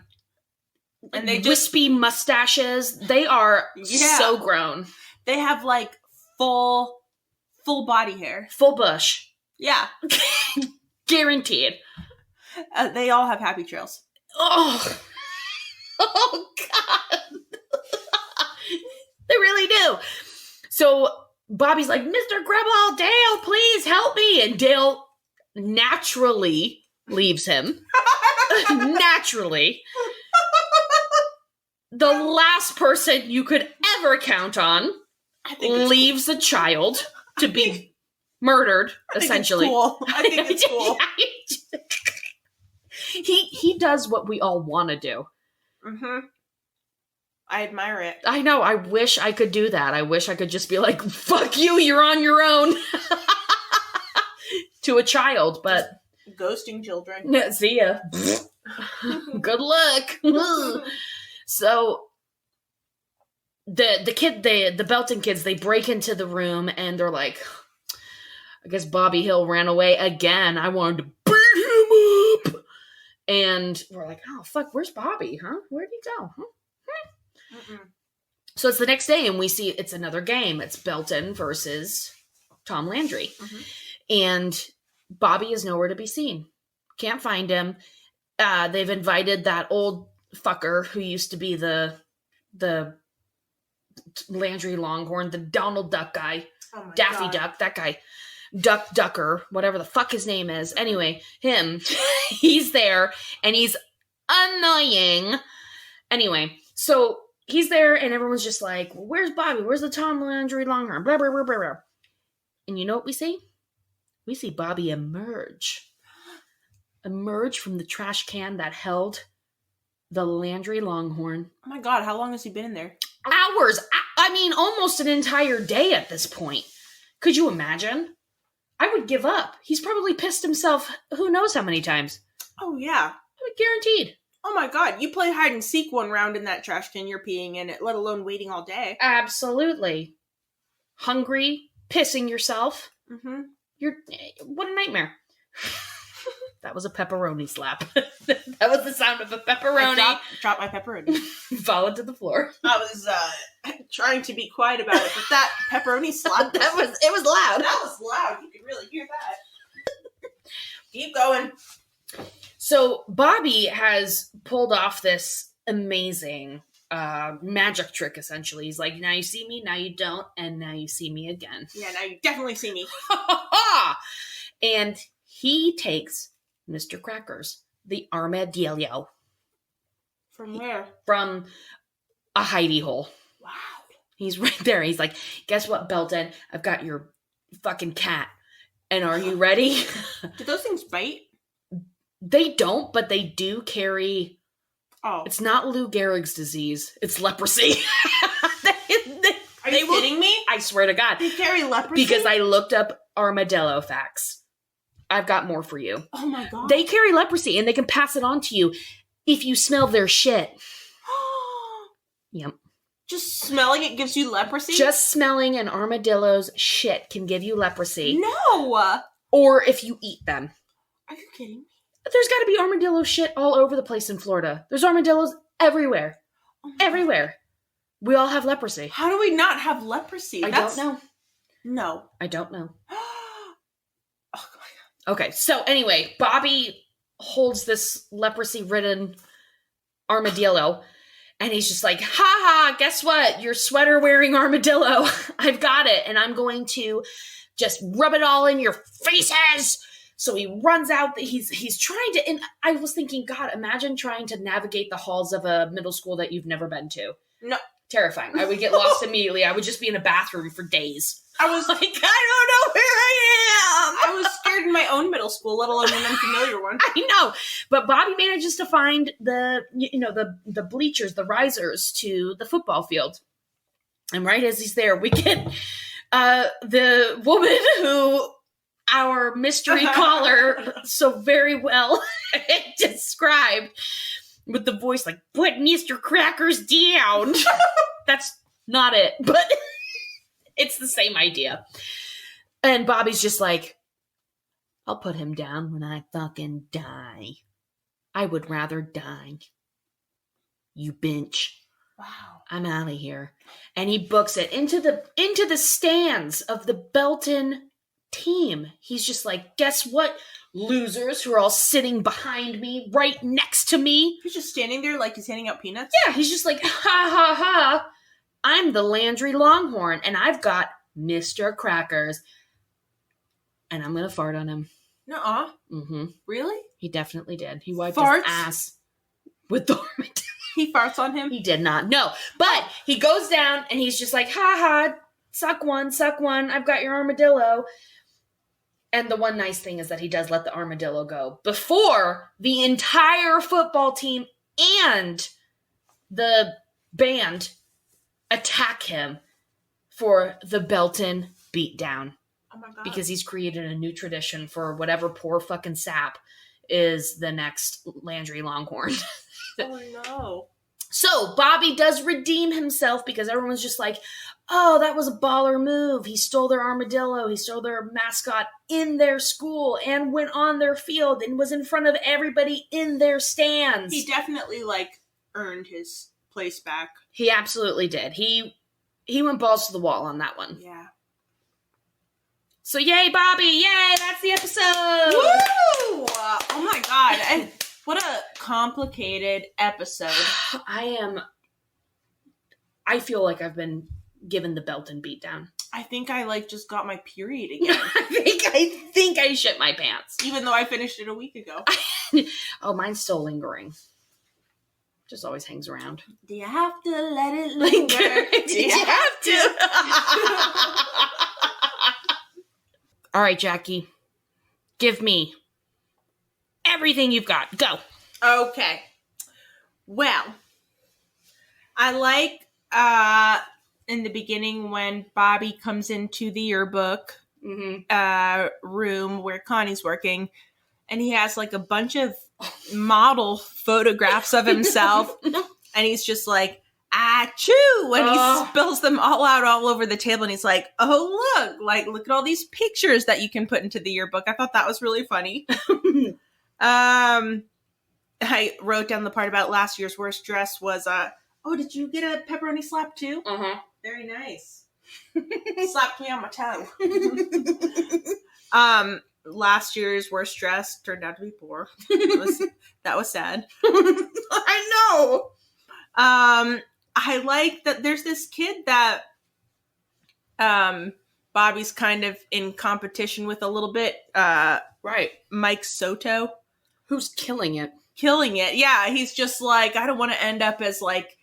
Speaker 2: they just
Speaker 1: wispy mustaches. They are so grown.
Speaker 2: they have like full body hair.
Speaker 1: Full bush.
Speaker 2: Yeah.
Speaker 1: Guaranteed.
Speaker 2: They all have happy trails.
Speaker 1: Oh God. They really do. So Bobby's like, Mr. Gribble, Dale, please help me. And Dale naturally leaves him. Naturally. The last person you could ever count on leaves a child to be murdered, essentially.
Speaker 2: I think it's cool.
Speaker 1: He does what we all want to do.
Speaker 2: Mm-hmm. I admire it.
Speaker 1: I know. I wish I could do that. I wish I could just be like, fuck you, you're on your own. To a child, but...
Speaker 2: Ghosting children.
Speaker 1: No, see ya. Good luck. So, the Belton kids, they break into the room, and they're like, I guess Bobby Hill ran away again. I wanted to beat him up. And we're like, oh, fuck, where's Bobby, huh? Where'd he go? Huh? So it's the next day, and we see it's another game. It's Belton versus Tom Landry.
Speaker 2: Mhm.
Speaker 1: And Bobby is nowhere to be seen. Can't find him. They've invited that old fucker who used to be the Landry Longhorn, the Donald Duck guy,
Speaker 2: Oh my
Speaker 1: Daffy
Speaker 2: God.
Speaker 1: Duck, that guy, Ducker, whatever the fuck his name is. Anyway, him, he's there, and he's annoying. Anyway, so he's there, and everyone's just like, well, where's Bobby? Where's the Tom Landry Longhorn? Blah, blah, blah, blah, blah. And you know what we see? We see Bobby emerge from the trash can that held the Landry Longhorn.
Speaker 2: Oh my God, how long has he been in there?
Speaker 1: Hours. I mean, almost an entire day at this point. Could you imagine? I would give up. He's probably pissed himself who knows how many times.
Speaker 2: Oh yeah.
Speaker 1: Guaranteed.
Speaker 2: Oh my God, you play hide and seek one round in that trash can you're peeing in it, let alone waiting all day.
Speaker 1: Absolutely. Hungry, pissing yourself.
Speaker 2: Mm-hmm.
Speaker 1: What a nightmare. That was a pepperoni slap. That was the sound of a pepperoni.
Speaker 2: I dropped my pepperoni.
Speaker 1: Fallen to the floor.
Speaker 2: I was trying to be quiet about it, but that pepperoni slap
Speaker 1: It was loud.
Speaker 2: That was loud. You could really hear that. Keep going.
Speaker 1: So Bobby has pulled off this amazing magic trick, essentially. He's like, now you see me, now you don't, and now you see me again.
Speaker 2: Yeah, now you definitely see me.
Speaker 1: And he takes Mr. Crackers, the Armadillo,
Speaker 2: From where?
Speaker 1: from a hidey hole.
Speaker 2: Wow.
Speaker 1: He's right there. He's like, guess what, Belton? I've got your fucking cat. And are you ready?
Speaker 2: Do those things bite?
Speaker 1: They don't, but they do carry...
Speaker 2: Oh.
Speaker 1: It's not Lou Gehrig's disease. It's leprosy.
Speaker 2: Are you kidding me?
Speaker 1: I swear to God.
Speaker 2: They carry leprosy?
Speaker 1: Because I looked up Armadillo Facts. I've got more for you.
Speaker 2: Oh my God.
Speaker 1: They carry leprosy, and they can pass it on to you if you smell their shit. Yep.
Speaker 2: Just smelling it gives you leprosy?
Speaker 1: Just smelling an armadillo's shit can give you leprosy.
Speaker 2: No!
Speaker 1: Or if you eat them.
Speaker 2: Are you kidding me?
Speaker 1: There's got to be armadillo shit all over the place in Florida. There's armadillos everywhere.
Speaker 2: Oh my
Speaker 1: Everywhere. We all have leprosy.
Speaker 2: God. How do we not have leprosy?
Speaker 1: I don't know.
Speaker 2: No.
Speaker 1: I don't know.
Speaker 2: Oh my God.
Speaker 1: Okay, so anyway, Bobby holds this leprosy-ridden armadillo, and he's just like, ha ha, guess what? Your sweater-wearing armadillo. I've got it, and I'm going to just rub it all in your faces. So he runs out. He's trying to, and I was thinking, God, imagine trying to navigate the halls of a middle school that you've never been to.
Speaker 2: No.
Speaker 1: Terrifying. I would get lost immediately. I would just be in a bathroom for days.
Speaker 2: I was
Speaker 1: Like, I don't know where I am.
Speaker 2: I was scared in my own middle school, let alone an unfamiliar one.
Speaker 1: I know, but Bobby manages to find the bleachers, the risers to the football field. And right as he's there, we get the woman who our mystery caller so very well described with the voice like, put Mr. Crackers down. That's not it, but it's the same idea. And Bobby's just like, I'll put him down when I fucking die. I would rather die. You bench.
Speaker 2: Wow.
Speaker 1: I'm out of here. And he books it into the stands of the Belton team. He's just like, guess what, losers who are all sitting behind me, right next to me.
Speaker 2: He's just standing there like he's handing out peanuts?
Speaker 1: Yeah, he's just like, ha ha ha. I'm the Landry Longhorn, and I've got Mr. Crackers. And I'm going to fart on him.
Speaker 2: Nuh-uh.
Speaker 1: Mm-hmm.
Speaker 2: Really?
Speaker 1: He definitely did. He wiped
Speaker 2: Farts?
Speaker 1: his ass with the armadillo.
Speaker 2: He farts on him?
Speaker 1: He did not. No. But he goes down and he's just like, ha ha, suck one. I've got your armadillo. And the one nice thing is that he does let the armadillo go before the entire football team and the band attack him for the Belton beatdown.
Speaker 2: Oh my God.
Speaker 1: Because he's created a new tradition for whatever poor fucking sap is the next Landry Longhorn.
Speaker 2: Oh no.
Speaker 1: So Bobby does redeem himself because everyone's just like, oh, that was a baller move. He stole their armadillo. He stole their mascot in their school and went on their field and was in front of everybody in their stands.
Speaker 2: He definitely, like, earned his place back.
Speaker 1: He absolutely did. He went balls to the wall on that one.
Speaker 2: Yeah.
Speaker 1: So yay, Bobby! Yay! That's the episode!
Speaker 2: Woo! Oh my god. And what a complicated episode.
Speaker 1: I feel like I've been given the belt and beat down.
Speaker 2: I think I just got my period again.
Speaker 1: I think I shit my pants.
Speaker 2: Even though I finished it a week ago.
Speaker 1: Oh, mine's still lingering. Just always hangs around.
Speaker 2: Do you have to let it linger?
Speaker 1: Do you have to? All right, Jackie. Give me everything you've got. Go.
Speaker 2: Okay. Well, I like in the beginning when Bobby comes into the yearbook room where Connie's working, and he has like a bunch of model photographs of himself, and he's just like, achoo, and he spills them all out all over the table, and he's like, oh, look at all these pictures that you can put into the yearbook. I thought that was really funny. I wrote down the part about last year's worst dress was, oh, did you get a pepperoni slap too?
Speaker 1: Uh-huh.
Speaker 2: Very nice. Slapped me on my toe. Last year's worst dress turned out to be poor. That was sad.
Speaker 1: I know.
Speaker 2: I like that there's this kid that Bobby's kind of in competition with a little bit.
Speaker 1: Right.
Speaker 2: Mike Soto.
Speaker 1: Who's killing it?
Speaker 2: Killing it. Yeah, he's just like, I don't want to end up as like,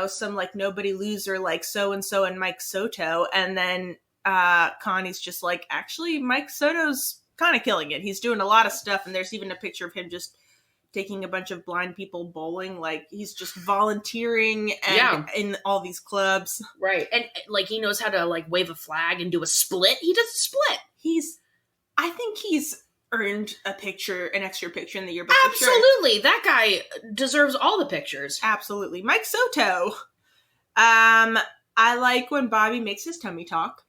Speaker 2: some like nobody loser like so-and-so and Mike Soto. And then Connie's just like, actually, Mike Soto's kind of killing it. He's doing a lot of stuff. And there's even a picture of him just taking a bunch of blind people bowling. Like, he's just volunteering and in all these clubs.
Speaker 1: Right. And like, he knows how to like wave a flag and do a split. He does a split.
Speaker 2: I think he's earned an extra picture in the yearbook.
Speaker 1: Absolutely. Sure. That guy deserves all the pictures.
Speaker 2: Absolutely. Mike Soto. I like when Bobby makes his tummy talk.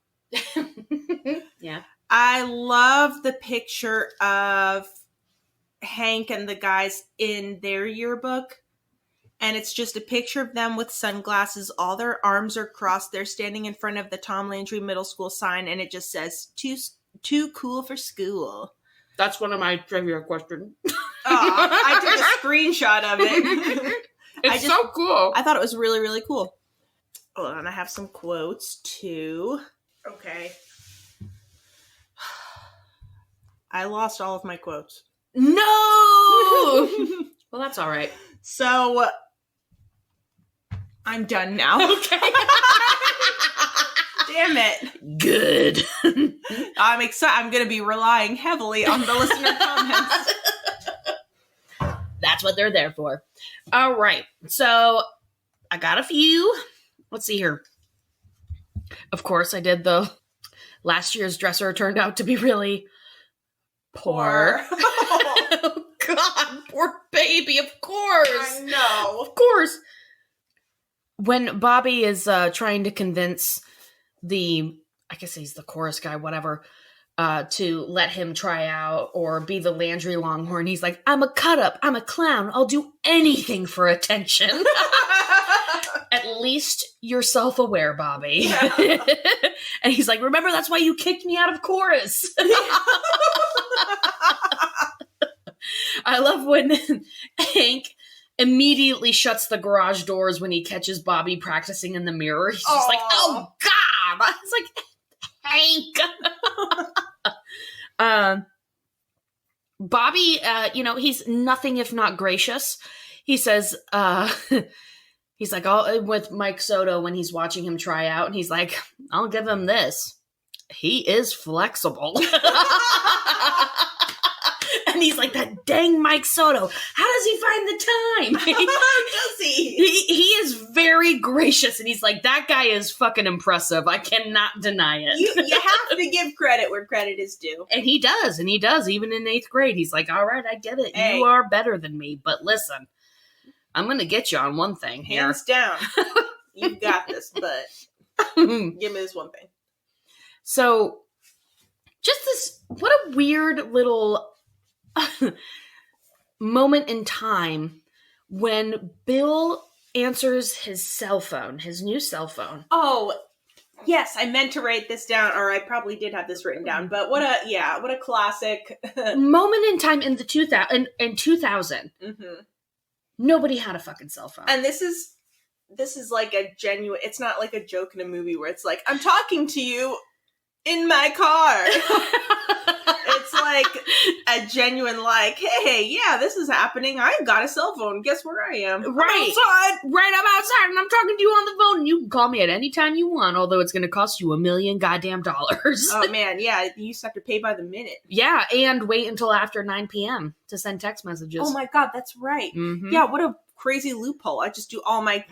Speaker 1: Yeah.
Speaker 2: I love the picture of Hank and the guys in their yearbook. And it's just a picture of them with sunglasses. All their arms are crossed. They're standing in front of the Tom Landry Middle School sign. And it just says, too cool for school.
Speaker 1: That's one of my trivia questions.
Speaker 2: I took a screenshot of it.
Speaker 1: It's so cool.
Speaker 2: I thought it was really, really cool. Oh, and I have some quotes too. Okay. I lost all of my quotes.
Speaker 1: No! Well, that's all right.
Speaker 2: So, I'm done now.
Speaker 1: Okay.
Speaker 2: Damn it.
Speaker 1: Good.
Speaker 2: I'm excited. I'm going to be relying heavily on the listener comments.
Speaker 1: That's what they're there for. All right. So I got a few. Let's see here. Of course, I did the last year's dresser turned out to be really poor. Oh, God. Poor baby. Of course.
Speaker 2: I know.
Speaker 1: Of course. When Bobby is trying to convince I guess he's the chorus guy, whatever, to let him try out or be the Landry Longhorn. He's like, I'm a cut up. I'm a clown. I'll do anything for attention. At least you're self-aware, Bobby. Yeah. And he's like, remember, that's why you kicked me out of chorus. I love when Hank immediately shuts the garage doors when he catches Bobby practicing in the mirror. He's just like, oh, God. It's like, Hank. Bobby, he's nothing if not gracious. He says, he's like, with Mike Soto when he's watching him try out, and he's like, I'll give him this. He is flexible. And he's like, that dang Mike Soto. How does he find the time?
Speaker 2: Does he?
Speaker 1: He is very gracious. And he's like, that guy is fucking impressive. I cannot deny it.
Speaker 2: You have to give credit where credit is due.
Speaker 1: And he does. Even in 8th grade. He's like, all right, I get it.
Speaker 2: Hey.
Speaker 1: You are better than me. But listen, I'm going to get you on one thing here.
Speaker 2: Hands down. You've got this, but give me this one thing.
Speaker 1: So, just this, what a weird little moment in time when Bill answers his cell phone, his new cell phone.
Speaker 2: Oh, yes, I meant to write this down, or I probably did have this written down, but what a classic.
Speaker 1: Moment in time in 2000.
Speaker 2: Mm-hmm.
Speaker 1: Nobody had a fucking cell phone.
Speaker 2: And this is like a genuine, it's not like a joke in a movie where it's like, I'm talking to you in my car. It's like a genuine, like, hey, yeah, this is happening. I've got a cell phone. Guess where I am?
Speaker 1: Right.
Speaker 2: I'm outside.
Speaker 1: Right, I'm outside and I'm talking to you on the phone. You can call me at any time you want, although it's going to cost you $1 million goddamn dollars.
Speaker 2: Oh, man, yeah, you used to have to pay by the minute.
Speaker 1: Yeah, and wait until after 9 p.m. to send text messages.
Speaker 2: Oh, my God, that's right.
Speaker 1: Mm-hmm.
Speaker 2: Yeah, what a crazy loophole. I just do all my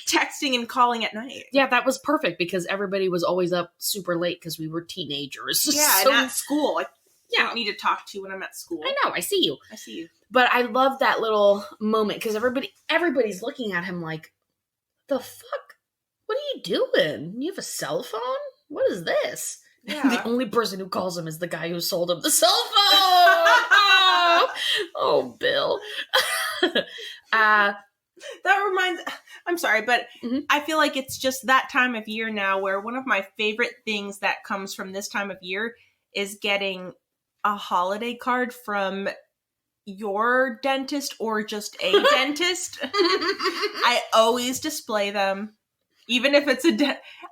Speaker 2: texting and calling at night.
Speaker 1: Yeah, that was perfect because everybody was always up super late because we were teenagers.
Speaker 2: Yeah,
Speaker 1: So-
Speaker 2: and at school. I
Speaker 1: Yeah.
Speaker 2: don't need to talk to you when I'm at school.
Speaker 1: I know, I see you.
Speaker 2: I see you.
Speaker 1: But I love that little moment because everybody's looking at him like, the fuck? What are you doing? You have a cell phone? What is this?
Speaker 2: Yeah.
Speaker 1: The only person who calls him is the guy who sold him the cell phone. oh, Bill.
Speaker 2: That reminds, I'm sorry, but
Speaker 1: Mhm.
Speaker 2: I feel like it's just that time of year now where one of my favorite things that comes from this time of year is getting a holiday card from your dentist or just a dentist. I always display them. Even if it's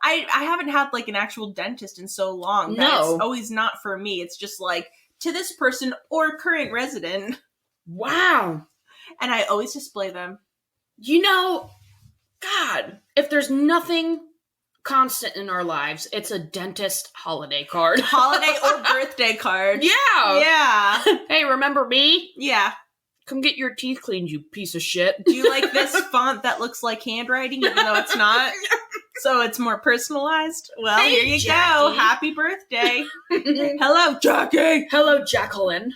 Speaker 2: I haven't had like an actual dentist in so long.
Speaker 1: No.
Speaker 2: It's always not for me. It's just like to this person or current resident.
Speaker 1: Wow.
Speaker 2: And I always display them.
Speaker 1: You know, God, if there's nothing constant in our lives, it's a dentist holiday card.
Speaker 2: Holiday or birthday card.
Speaker 1: Yeah.
Speaker 2: Yeah.
Speaker 1: Hey, remember me?
Speaker 2: Yeah.
Speaker 1: Come get your teeth cleaned, you piece of shit.
Speaker 2: Do you like this font that looks like handwriting, even though it's not? So it's more personalized? Well,
Speaker 1: Hey,
Speaker 2: here you
Speaker 1: Jackie.
Speaker 2: go. Happy birthday. Hello, Jackie.
Speaker 1: Hello, Jacqueline.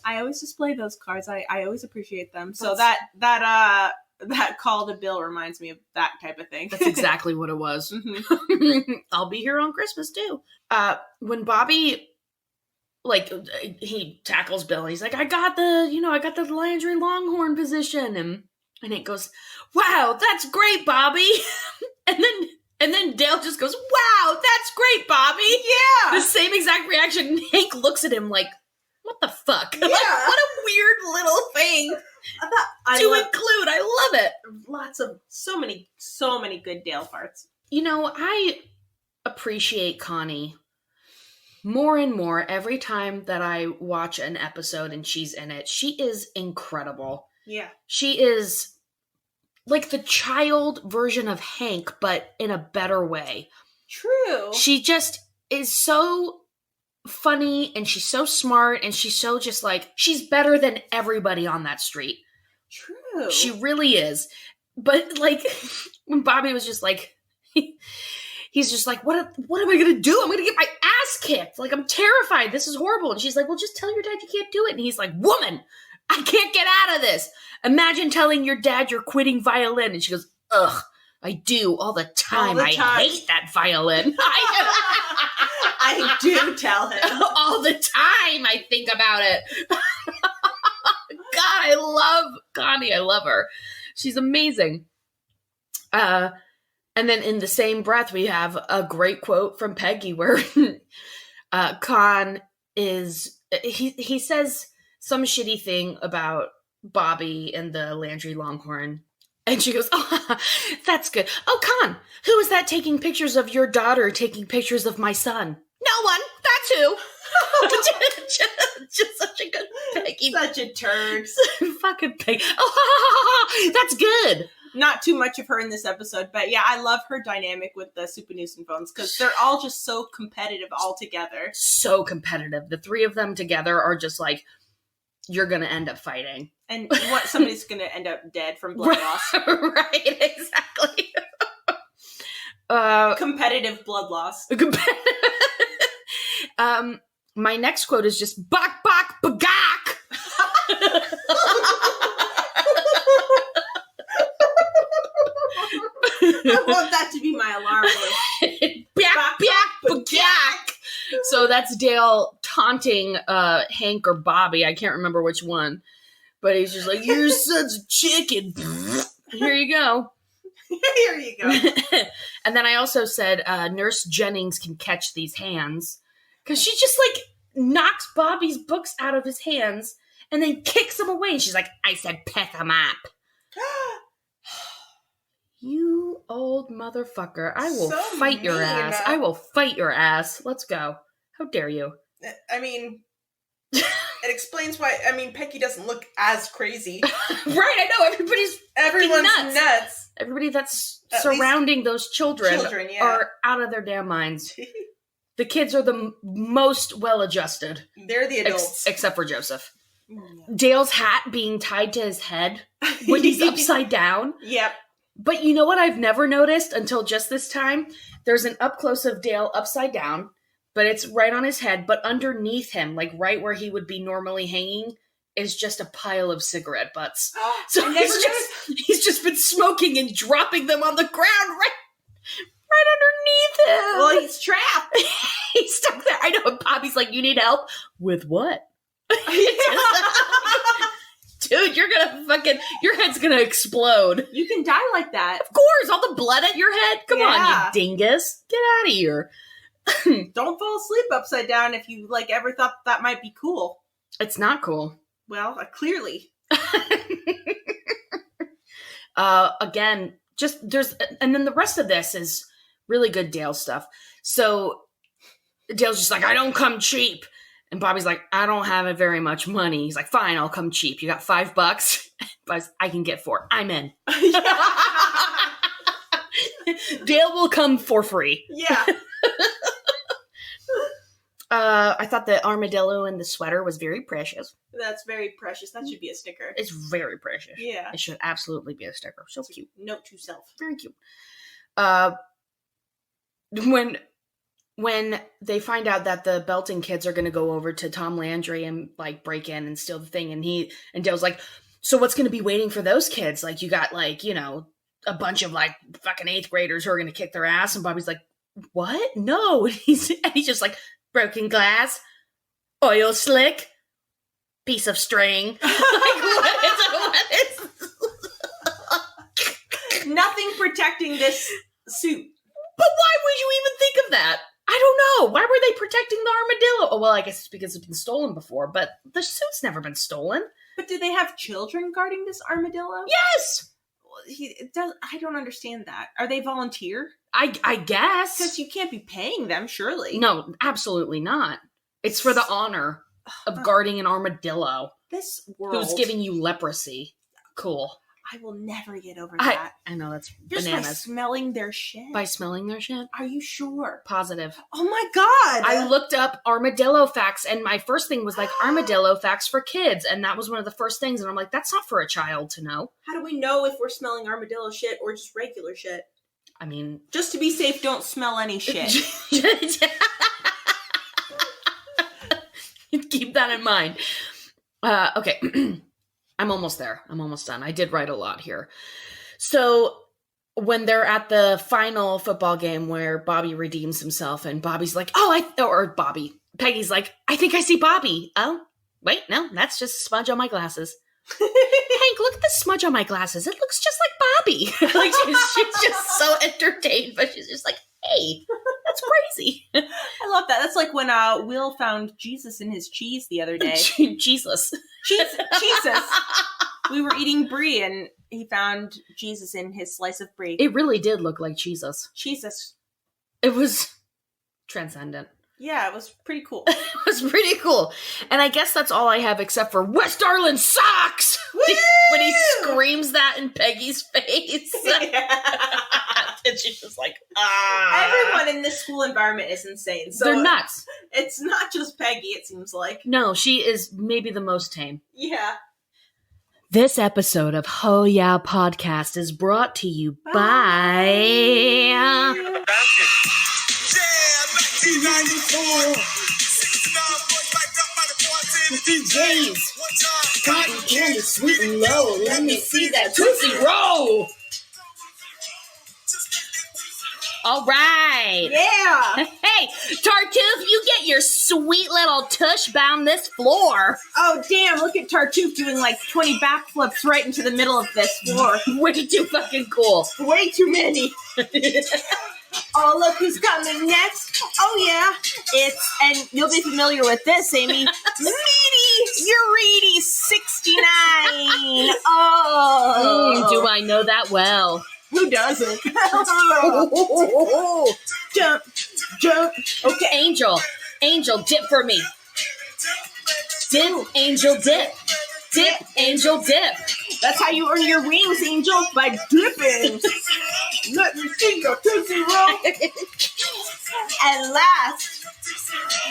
Speaker 2: I always display those cards. I always appreciate them. So
Speaker 1: That's-
Speaker 2: that call to Bill reminds me of that type of thing.
Speaker 1: That's exactly what it was.
Speaker 2: Mhm.
Speaker 1: I'll be here on Christmas too. When Bobby, like, he tackles Bill, and he's like, I got the Landry Longhorn position, and it goes, wow, that's great, Bobby. and then Dale just goes, wow, that's great, Bobby.
Speaker 2: Yeah.
Speaker 1: The same exact reaction. Hank looks at him like, what the fuck?
Speaker 2: Yeah.
Speaker 1: Like, what a weird little thing to include. I love it.
Speaker 2: lots of so many good Dale farts.
Speaker 1: You know, I appreciate Connie more and more every time that I watch an episode and she's in it. She is incredible.
Speaker 2: Yeah.
Speaker 1: She is like the child version of Hank, but in a better way.
Speaker 2: True.
Speaker 1: She just is so funny and she's so smart and she's so just like, she's better than everybody on that street.
Speaker 2: True.
Speaker 1: She really is. But like, when Bobby was just like, he's just like, what am I going to do? I'm going to get my ass kicked. Like, I'm terrified. This is horrible. And she's like, well, just tell your dad you can't do it. And he's like, woman, I can't get out of this. Imagine telling your dad you're quitting violin. And she goes, ugh, I do all the time.
Speaker 2: All the time.
Speaker 1: I hate that violin.
Speaker 2: I do tell him.
Speaker 1: all the time I think about it. God, I love Connie. I love her. She's amazing. And then in the same breath, we have a great quote from Peggy where Con is, he says some shitty thing about Bobby and the Landry Longhorn. And she goes, oh, that's good. Oh, Con, who is that taking pictures of your daughter taking pictures of my son? No one. That's who. just such a good Peggy.
Speaker 2: Such a turd.
Speaker 1: Fucking Peggy. Oh, that's good.
Speaker 2: Not too much of her in this episode, but yeah, I love her dynamic with the Supernuisance phones because they're all just so competitive all together.
Speaker 1: So competitive. The three of them together are just like, you're going to end up fighting.
Speaker 2: And what somebody's going to end up dead from blood loss.
Speaker 1: Right, exactly.
Speaker 2: Competitive blood loss.
Speaker 1: My next quote is just BOCK, BOCK, BAGOCK.
Speaker 2: I want that to be my alarm voice.
Speaker 1: BAGOCK, BAGOCK, BAGOCK. So that's Dale taunting Hank or Bobby. I can't remember which one. But he's just like, you're such a chicken. Here you go.
Speaker 2: Here you go.
Speaker 1: And then I also said Nurse Jennings can catch these hands. Because she just, like, knocks Bobby's books out of his hands and then kicks them away. And she's like, I said pick them up. You old motherfucker. I will
Speaker 2: So
Speaker 1: fight your
Speaker 2: mean.
Speaker 1: ass. I will fight your ass. Let's go. How dare you?
Speaker 2: I mean, it explains why, Peggy doesn't look as crazy.
Speaker 1: Right, I know. Everyone's
Speaker 2: nuts.
Speaker 1: Everybody that's
Speaker 2: At
Speaker 1: surrounding those children
Speaker 2: yeah.
Speaker 1: are out of their damn minds. The kids are the most well-adjusted.
Speaker 2: They're the adults.
Speaker 1: Except for Joseph. Dale's hat being tied to his head when he's upside down.
Speaker 2: Yep.
Speaker 1: But you know what I've never noticed until just this time? There's an up-close of Dale upside down, but it's right on his head. But underneath him, like right where he would be normally hanging, is just a pile of cigarette butts. So he's just been smoking and dropping them on the ground right underneath him.
Speaker 2: Well, he's trapped.
Speaker 1: He's stuck there. I know. And Bobby's like, you need help? With what? Dude, you're gonna your head's gonna explode.
Speaker 2: You can die like that.
Speaker 1: Of course, all the blood at your head. Come on, you dingus. Get out of here.
Speaker 2: Don't fall asleep upside down if you, ever thought that might be cool.
Speaker 1: It's not cool.
Speaker 2: Well, clearly.
Speaker 1: Again, and then the rest of this is really good Dale stuff. So Dale's just like, I don't come cheap. And Bobby's like, I don't have very much money. He's like, fine, I'll come cheap. You got $5? But I can get 4. I'm in. Dale will come for free.
Speaker 2: Yeah.
Speaker 1: I thought the armadillo in the sweater was very precious.
Speaker 2: That's very precious. That should be a sticker.
Speaker 1: It's very precious.
Speaker 2: Yeah.
Speaker 1: It should absolutely be a sticker. So cute.
Speaker 2: Note to self.
Speaker 1: Very cute. When they find out that the Belton kids are going to go over to Tom Landry and break in and steal the thing, and Dale's like, so what's going to be waiting for those kids? You got a bunch of fucking 8th graders who are going to kick their ass. And Bobby's like, what? No. And he's just like, broken glass, oil slick, piece of string. What is
Speaker 2: Nothing protecting this suit.
Speaker 1: But why would you even think of that? I don't know. Why were they protecting the armadillo? Oh, well, I guess it's because it's been stolen before, but the suit's never been stolen.
Speaker 2: But do they have children guarding this armadillo?
Speaker 1: Yes!
Speaker 2: I don't understand that. Are they volunteer?
Speaker 1: I guess.
Speaker 2: Because you can't be paying them, surely.
Speaker 1: No, absolutely not. It's for the honor of guarding an armadillo.
Speaker 2: This world.
Speaker 1: Who's giving you leprosy. Cool.
Speaker 2: I will never get over that.
Speaker 1: I know, that's
Speaker 2: just
Speaker 1: bananas.
Speaker 2: by smelling their shit.
Speaker 1: By smelling their shit?
Speaker 2: Are you sure?
Speaker 1: Positive.
Speaker 2: Oh my god!
Speaker 1: I looked up Armadillo Facts, and my first thing was Armadillo Facts for kids, and that was one of the first things, and I'm like, that's not for a child to know.
Speaker 2: How do we know if we're smelling armadillo shit or just regular shit?
Speaker 1: I mean...
Speaker 2: Just to be safe, don't smell any shit.
Speaker 1: Keep that in mind. Okay. I'm almost there. I'm almost done. I did write a lot here. So when they're at the final football game where Bobby redeems himself and Bobby's like, Peggy's like, I think I see Bobby. Oh, wait, no, that's just a smudge on my glasses. Hank, look at the smudge on my glasses. It looks just like Bobby. She's just so entertained, but she's just like, hey, that's crazy.
Speaker 2: I love that. That's like when Will found Jesus in his cheese the other day.
Speaker 1: Jesus.
Speaker 2: Jesus. We were eating brie and he found Jesus in his slice of brie.
Speaker 1: It really did look like Jesus.
Speaker 2: Jesus.
Speaker 1: It was transcendent.
Speaker 2: Yeah, it was pretty cool.
Speaker 1: It was pretty cool. And I guess that's all I have except for West Arlen sucks! When he screams that in Peggy's face. And she's just like,
Speaker 2: Everyone in this school environment is insane. So
Speaker 1: they're nuts.
Speaker 2: It's not just Peggy, it seems like.
Speaker 1: No, she is maybe the most tame.
Speaker 2: Yeah.
Speaker 1: This episode of Ho Yeah Podcast is brought to you by... DJs, cotton candy, sweet and low. Let me see that Tootsie Roll. All right.
Speaker 2: Yeah.
Speaker 1: Hey. Hey, Tartuffe, you get your sweet little tush bound this floor.
Speaker 2: Oh, damn, look at Tartuffe doing like 20 backflips right into the middle of this floor.
Speaker 1: Way too fucking cool.
Speaker 2: Way too many. Oh, look who's coming next. Oh, yeah. And you'll be familiar with this, Amy. Meaty Uridi 69. Oh.
Speaker 1: Do I know that well?
Speaker 2: Who doesn't? Jump, jump.
Speaker 1: Okay, Angel, dip for me. Dip, Angel, dip. Dip, Angel, dip.
Speaker 2: That's how you earn your wings, Angel, by dipping. Let me see your tootsie roll. And last,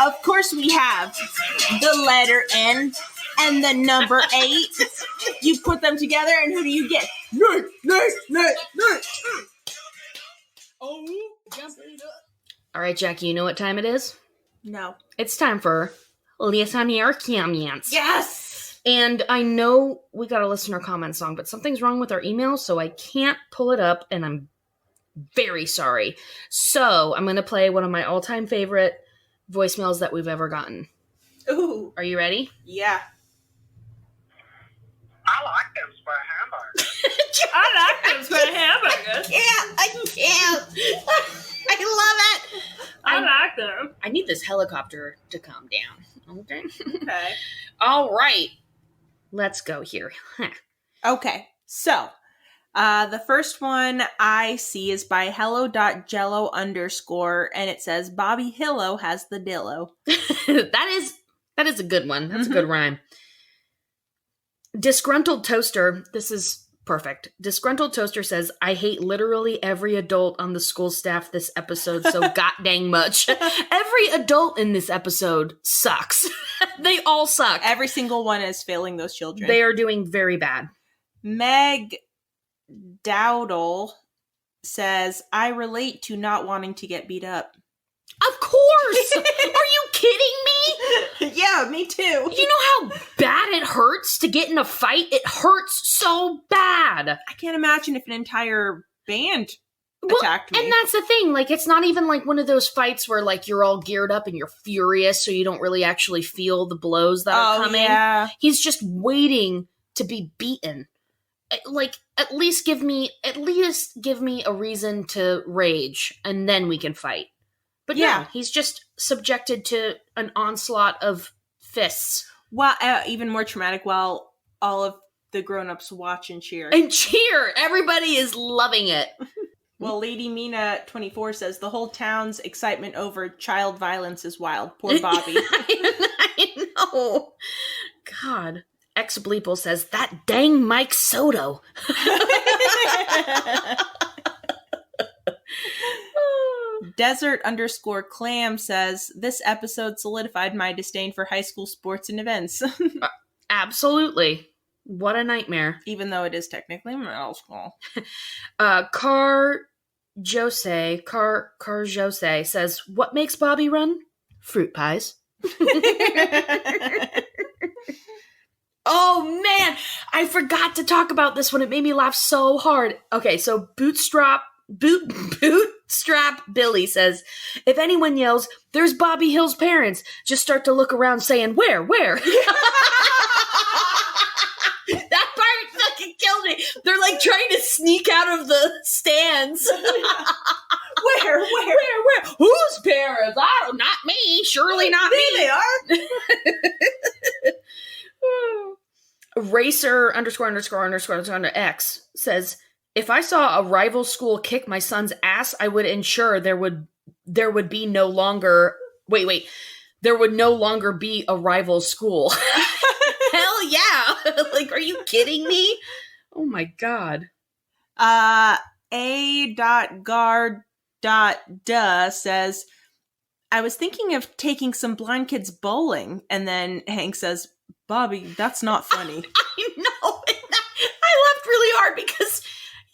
Speaker 2: of course, we have the letter N and the number 8. You put them together, and who do you get? Nerd. Oh,
Speaker 1: All right, Jackie, you know what time it is?
Speaker 2: no.
Speaker 1: It's time for Listen Your Comments.
Speaker 2: Yes.
Speaker 1: And I know we got a listener comment song, but something's wrong with our email, so I can't pull it up, and I'm very sorry. So I'm going to play one of my all-time favorite voicemails that we've ever gotten.
Speaker 2: Ooh.
Speaker 1: Are you ready?
Speaker 2: Yeah.
Speaker 3: I like them for hamburgers.
Speaker 2: I like those for hamburgers.
Speaker 1: I can't. I love it.
Speaker 2: I like them.
Speaker 1: I need this helicopter to calm down. Okay.
Speaker 2: Okay.
Speaker 1: All right. Let's go here.
Speaker 2: Okay. So, the first one I see is by hello.jello_, and it says, Bobby Hillo has the dillo.
Speaker 1: that is a good one. That's a good rhyme. Disgruntled Toaster, this is perfect. Disgruntled Toaster says, I hate literally every adult on the school staff this episode so god dang much. Every adult in this episode sucks. They all suck.
Speaker 2: Every single one is failing those children.
Speaker 1: They are doing very bad.
Speaker 2: Meg Dowdle says, I relate to not wanting to get beat up.
Speaker 1: Of course! Are you kidding me?
Speaker 2: Yeah, me too.
Speaker 1: You know how bad it hurts to get in a fight? It hurts so bad.
Speaker 2: I can't imagine if an entire band attacked me.
Speaker 1: And that's the thing. Like, it's not even like one of those fights where like you're all geared up and you're furious, so you don't really actually feel the blows that are coming.
Speaker 2: Yeah.
Speaker 1: He's just waiting to be beaten. Like, at least give me a reason to rage, and then we can fight. But yeah, no, he's just subjected to an onslaught of fists.
Speaker 2: Well, even more traumatic while all of the grown-ups watch and cheer.
Speaker 1: And cheer! Everybody is loving it.
Speaker 2: Well, Lady Mina 24 says, the whole town's excitement over child violence is wild. Poor Bobby.
Speaker 1: I know. God. Ex-Bleeple says, that dang Mike Soto.
Speaker 2: Desert_clam says, this episode solidified my disdain for high school sports and events.
Speaker 1: Absolutely. What a nightmare.
Speaker 2: Even though it is technically middle school.
Speaker 1: Car Jose says, what makes Bobby run? Fruit pies. Oh man, I forgot to talk about this one. It made me laugh so hard. Okay, so Bootstrap Billy says, if anyone yells, there's Bobby Hill's parents, just start to look around saying, where? That part fucking killed me. They're like trying to sneak out of the stands. Where? Whose parents? Not me. Surely not me.
Speaker 2: There they are.
Speaker 1: Racer___X says, if I saw a rival school kick my son's ass, I would ensure there would no longer be a rival school. Hell yeah. Like, are you kidding me? Oh my god.
Speaker 2: A.guard.duh says, I was thinking of taking some blind kids bowling, and then Hank says, Bobby, that's not funny.
Speaker 1: I know. I laughed really hard because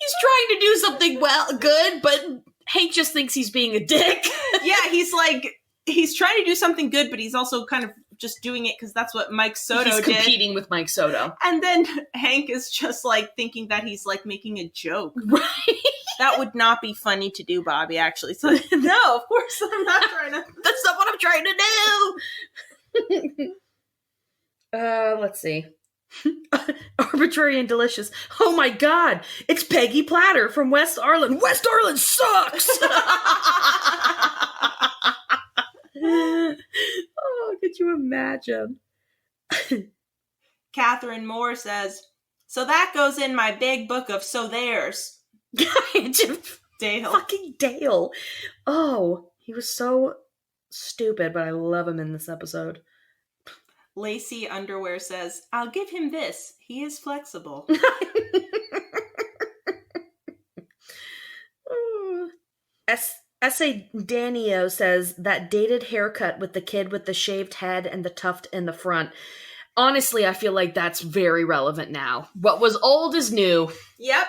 Speaker 1: he's trying to do something good, but Hank just thinks he's being a dick.
Speaker 2: Yeah, he's trying to do something good, but he's also kind of just doing it because that's what Mike Soto did.
Speaker 1: He's competing with Mike Soto.
Speaker 2: And then Hank is just like thinking that he's like making a joke.
Speaker 1: Right?
Speaker 2: That would not be funny to do, Bobby, actually. So, no, of course I'm not trying to.
Speaker 1: That's not what I'm trying to do. Let's see. Arbitrary and delicious. Oh my god, it's Peggy Platter from West Arlen. West Arlen sucks. Oh, could you imagine?
Speaker 2: Catherine Moore says, so that goes in my big book of so there's. Dale.
Speaker 1: Fucking Dale. Oh, he was so stupid, but I love him in this episode.
Speaker 2: Lacey Underwear says, I'll give him this. He is flexible.
Speaker 1: S.A. Danio says, that dated haircut with the kid with the shaved head and the tuft in the front. Honestly, I feel like that's very relevant now. What was old is new.
Speaker 2: Yep.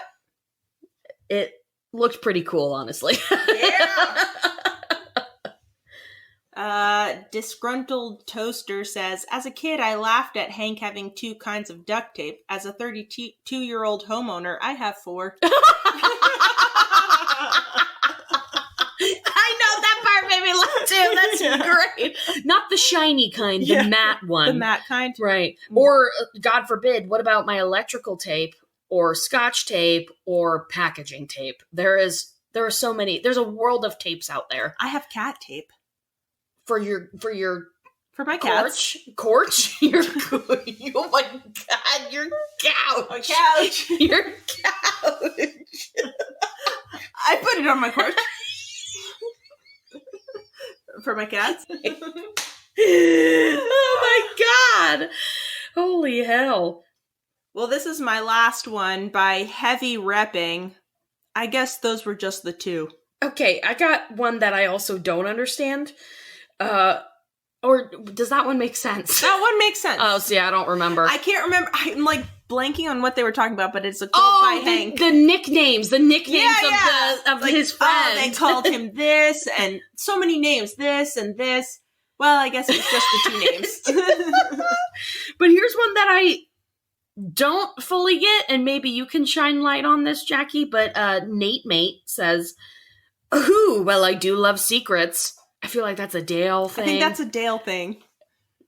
Speaker 1: It looked pretty cool, honestly.
Speaker 2: Yeah. Disgruntled Toaster says, as a kid, I laughed at Hank having 2 kinds of duct tape. As a 32-year-old homeowner, I have 4.
Speaker 1: I know, that part made me laugh too. That's great. Not the shiny kind, the matte one.
Speaker 2: The matte kind.
Speaker 1: Right. Or, God forbid, what about my electrical tape or Scotch tape or packaging tape? There are so many. There's a world of tapes out there.
Speaker 2: I have cat tape.
Speaker 1: For
Speaker 2: my cats.
Speaker 1: Porch? Oh my god, your couch.
Speaker 2: My couch.
Speaker 1: Your couch.
Speaker 2: I put it on my porch. For my cats.
Speaker 1: Oh my god. Holy hell.
Speaker 2: Well, this is my last one by Heavy Repping. I guess those were just the 2.
Speaker 1: Okay, I got one that I also don't understand. Or does that one make sense?
Speaker 2: That one makes sense.
Speaker 1: Oh, see, I don't remember.
Speaker 2: I can't remember. I'm like blanking on what they were talking about, but it's a quote by Hank.
Speaker 1: The nicknames of his friends.
Speaker 2: Oh, they called him this, and so many names, this and this. Well, I guess it's just the 2 names.
Speaker 1: But here's one that I don't fully get, and maybe you can shine light on this, Jackie, but Nate Mate says, ooh, well, I do love secrets. I feel like that's a Dale thing.
Speaker 2: I think that's a Dale thing.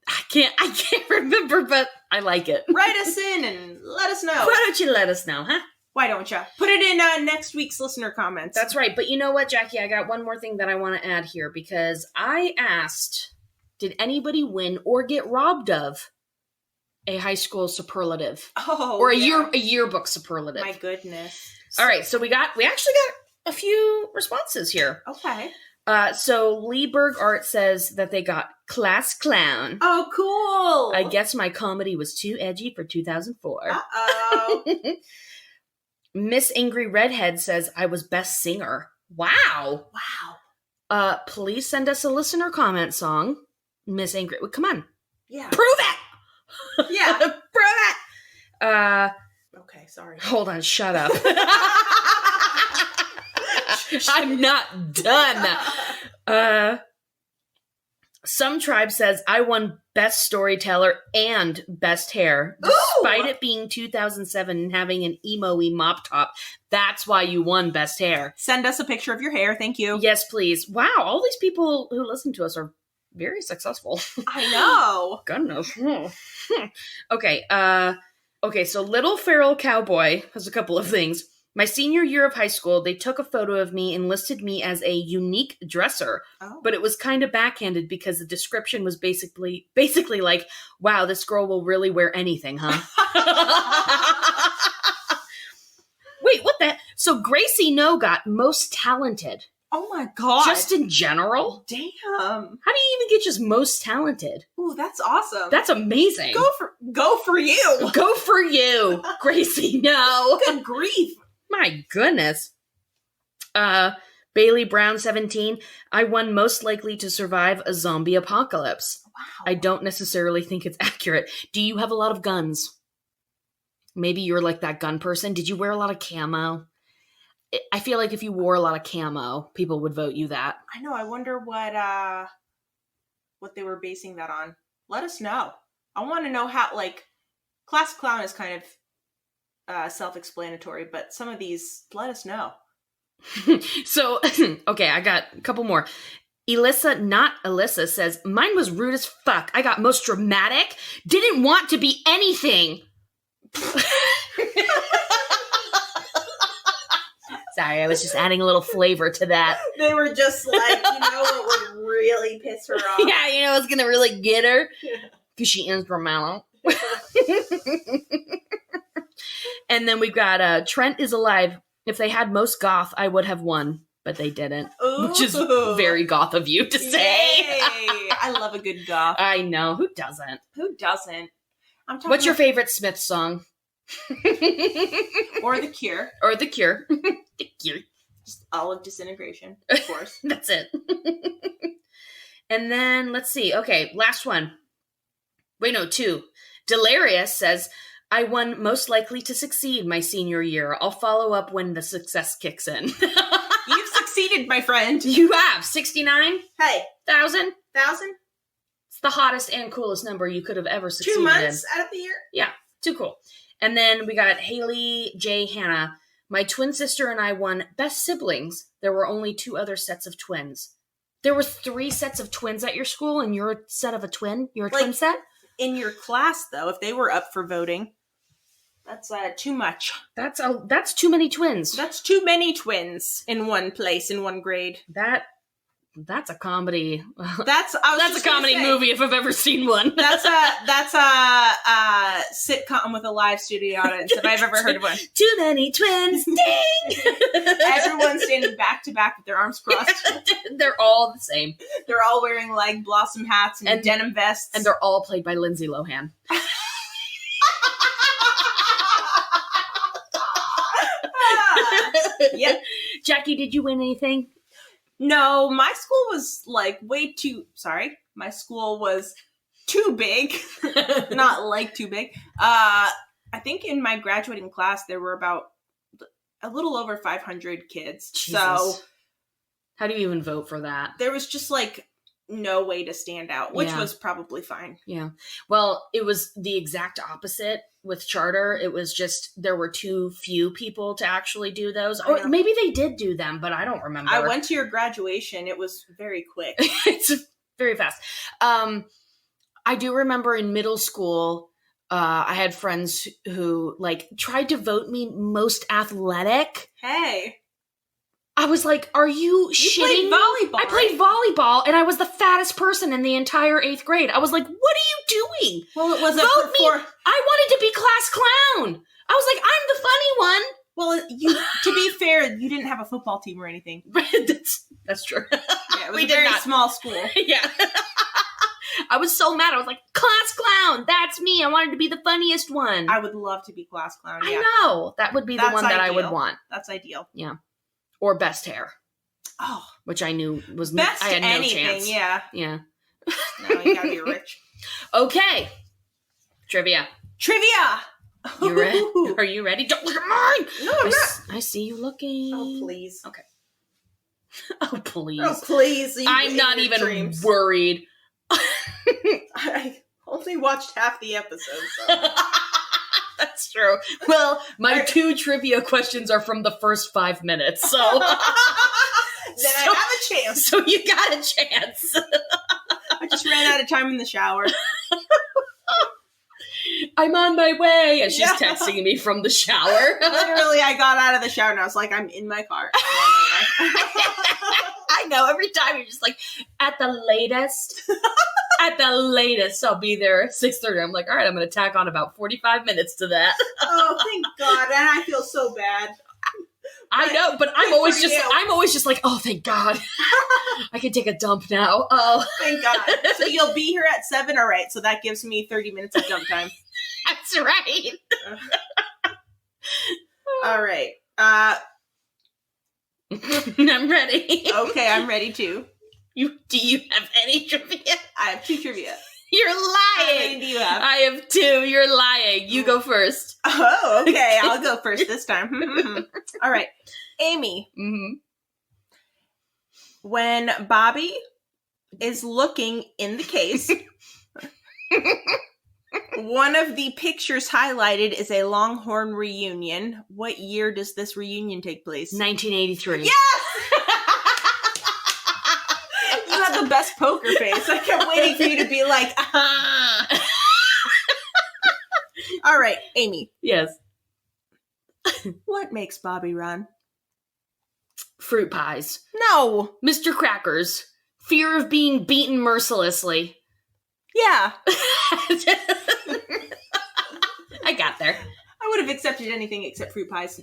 Speaker 1: I can't remember, but I like it.
Speaker 2: Write us in and let us know.
Speaker 1: Why don't you let us know, huh?
Speaker 2: Why don't you? Put it in next week's listener comments.
Speaker 1: That's right. But you know what, Jackie? I got one more thing that I want to add here, because I asked, did anybody win or get robbed of a high school superlative?
Speaker 2: Oh,
Speaker 1: or a yearbook superlative.
Speaker 2: My goodness.
Speaker 1: All right, so we actually got a few responses here.
Speaker 2: Okay.
Speaker 1: So Lee Berg Art says that they got class clown.
Speaker 2: Oh, cool.
Speaker 1: I guess my comedy was too edgy for 2004.
Speaker 2: Uh-oh.
Speaker 1: Miss Angry Redhead says I was best singer. Wow. Please send us a listener comment song. Miss Angry, come on.
Speaker 2: Yeah.
Speaker 1: Prove it.
Speaker 2: Yeah.
Speaker 1: Prove it.
Speaker 2: Okay, sorry.
Speaker 1: Hold on, shut up. I'm not done. Some tribe says I won best storyteller and best hair, despite it being 2007 and having an emo-y mop top. That's why you won best hair.
Speaker 2: Send us a picture of your hair. Thank you.
Speaker 1: Yes, please. Wow, all these people who listen to us are very successful.
Speaker 2: I know.
Speaker 1: Goodness. Okay. Okay. So Little Feral Cowboy has a couple of things. My senior year of high school, they took a photo of me and listed me as a unique dresser, but it was kind of backhanded because the description was basically like, wow, this girl will really wear anything, huh? Wait, what the? So Gracie No got most talented.
Speaker 2: Oh my god.
Speaker 1: Just in general?
Speaker 2: Damn.
Speaker 1: How do you even get just most talented?
Speaker 2: Ooh, that's awesome.
Speaker 1: That's amazing.
Speaker 2: Go for you.
Speaker 1: Go for you, Gracie No.
Speaker 2: Good grief.
Speaker 1: My goodness. Bailey Brown 17. I won most likely to survive a zombie apocalypse.
Speaker 2: Wow.
Speaker 1: I don't necessarily think it's accurate. Do you have a lot of guns? Maybe you're like that gun person. Did you wear a lot of camo? I feel like if you wore a lot of camo, people would vote you that.
Speaker 2: I know. I wonder what they were basing that on. Let us know. I want to know how, like, Class Clown is kind of self-explanatory, but some of these, let us know.
Speaker 1: So, okay, I got a couple more. Elissa, not Alyssa, says, mine was rude as fuck. I got most dramatic. Didn't want to be anything. Sorry, I was just adding a little flavor to that.
Speaker 2: They were just like, you know what would really piss her off?
Speaker 1: Yeah, you know what's going to really get her? Because she is dramatic. And then we've got Trent is alive. If they had most goth, I would have won. But they didn't.
Speaker 2: Ooh.
Speaker 1: Which is very goth of you to say.
Speaker 2: Yay. I love a good goth.
Speaker 1: I know. Who doesn't?
Speaker 2: Who doesn't? I'm talking
Speaker 1: What's your favorite Smith song?
Speaker 2: Or The Cure.
Speaker 1: Or The Cure. The Cure.
Speaker 2: Just all of Disintegration, of course.
Speaker 1: That's it. And then, let's see. Okay, last one. Wait, no, 2. Delarious says, I won most likely to succeed my senior year. I'll follow up when the success kicks in.
Speaker 2: You've succeeded, my friend.
Speaker 1: You have 69,000.
Speaker 2: Hey, 1,000?
Speaker 1: It's the hottest and coolest number you could have ever succeeded
Speaker 2: 2 months out of the year?
Speaker 1: Yeah, too cool. And then we got Haley J. Hannah. My twin sister and I won best siblings. There were only 2 other sets of twins. There were 3 sets of twins at your school, and you're a set of a twin? You're a twin set?
Speaker 2: In your class, though, if they were up for voting, that's too much.
Speaker 1: That's too many twins.
Speaker 2: That's too many twins in one place, in one grade.
Speaker 1: That's a comedy.
Speaker 2: That's a
Speaker 1: comedy movie if I've ever seen one.
Speaker 2: That's a sitcom with a live studio audience if I've ever heard of one.
Speaker 1: Too many twins. Ding!
Speaker 2: Everyone's standing back to back with their arms crossed.
Speaker 1: They're all the same.
Speaker 2: They're all wearing like blossom hats and denim vests.
Speaker 1: And they're all played by Lindsay Lohan.
Speaker 2: Yep.
Speaker 1: Jackie, did you win anything?
Speaker 2: No, my school was like my school was too big. Not like too big. I think in my graduating class there were about a little over 500 kids.
Speaker 1: Jesus.
Speaker 2: So
Speaker 1: how do you even vote for that?
Speaker 2: there was just like no way to stand out, which was probably fine.
Speaker 1: Yeah. Well, it was the exact opposite with charter. It was just there were too few people to actually do those. Or maybe they did do them, but I don't remember.
Speaker 2: I went to your graduation. It was very quick.
Speaker 1: It's very fast. I do remember in middle school, I had friends who like tried to vote me most athletic.
Speaker 2: Hey.
Speaker 1: I was like, are you shitting?
Speaker 2: Played volleyball.
Speaker 1: I played volleyball, and I was the fattest person in the entire 8th grade. I was like, what are you doing?
Speaker 2: Well, it wasn't
Speaker 1: Vote me. I wanted to be class clown. I was like, I'm the funny one.
Speaker 2: Well, to be fair, you didn't have a football team or anything.
Speaker 1: That's true.
Speaker 2: Yeah, it was a very small school.
Speaker 1: Yeah. I was so mad. I was like, class clown. That's me. I wanted to be the funniest one.
Speaker 2: I would love to be class clown. Yeah.
Speaker 1: I know. That would be the one that I would want.
Speaker 2: That's ideal.
Speaker 1: Yeah. Or best hair.
Speaker 2: Oh.
Speaker 1: Which I knew was
Speaker 2: best
Speaker 1: I had
Speaker 2: anything,
Speaker 1: no chance.
Speaker 2: Yeah.
Speaker 1: Yeah.
Speaker 2: No, you gotta be rich.
Speaker 1: Okay. Trivia. You ready? Are you ready? Don't look at mine!
Speaker 2: No, I'm not.
Speaker 1: I see you looking.
Speaker 2: Oh, please.
Speaker 1: Okay. Oh, please.
Speaker 2: Oh, please.
Speaker 1: I'm not even worried.
Speaker 2: I only watched half the episode, so.
Speaker 1: That's true. Well, my 2 trivia questions are from the first 5 minutes, so.
Speaker 2: Then I have a chance.
Speaker 1: So you got a chance.
Speaker 2: I just ran out of time in the shower.
Speaker 1: I'm on my way. And she's texting me from the shower.
Speaker 2: Literally, I got out of the shower and I was like, I'm in my car.
Speaker 1: I know. Every time you're just like, at the latest, I'll be there at 6:30. I'm like, all right, I'm going to tack on about 45 minutes to that.
Speaker 2: Oh, thank God. And I feel so bad.
Speaker 1: I know, but I'm always just like, oh, thank God. I can take a dump now. Oh,
Speaker 2: thank God. So you'll be here at 7, all right? So that gives me 30 minutes of dump time.
Speaker 1: That's right.
Speaker 2: All right.
Speaker 1: I'm ready.
Speaker 2: Okay, I'm ready too.
Speaker 1: Do you have any trivia?
Speaker 2: I have 2 trivia.
Speaker 1: You're lying.
Speaker 2: How many do you have?
Speaker 1: I have 2. You're lying. You go first.
Speaker 2: Oh, okay. I'll go first this time. All right. Amy.
Speaker 1: Mm-hmm.
Speaker 2: When Bobby is looking in the case, one of the pictures highlighted is a Longhorn reunion. What year does this reunion take place?
Speaker 1: 1983.
Speaker 2: Yes! You had the best poker face. I kept waiting for you to be like, ah. All right, Amy.
Speaker 1: Yes.
Speaker 2: What makes Bobby run?
Speaker 1: Fruit pies.
Speaker 2: No.
Speaker 1: Mr. Crackers. Fear of being beaten mercilessly.
Speaker 2: Yeah.
Speaker 1: I got there.
Speaker 2: I would have accepted anything except fruit pies.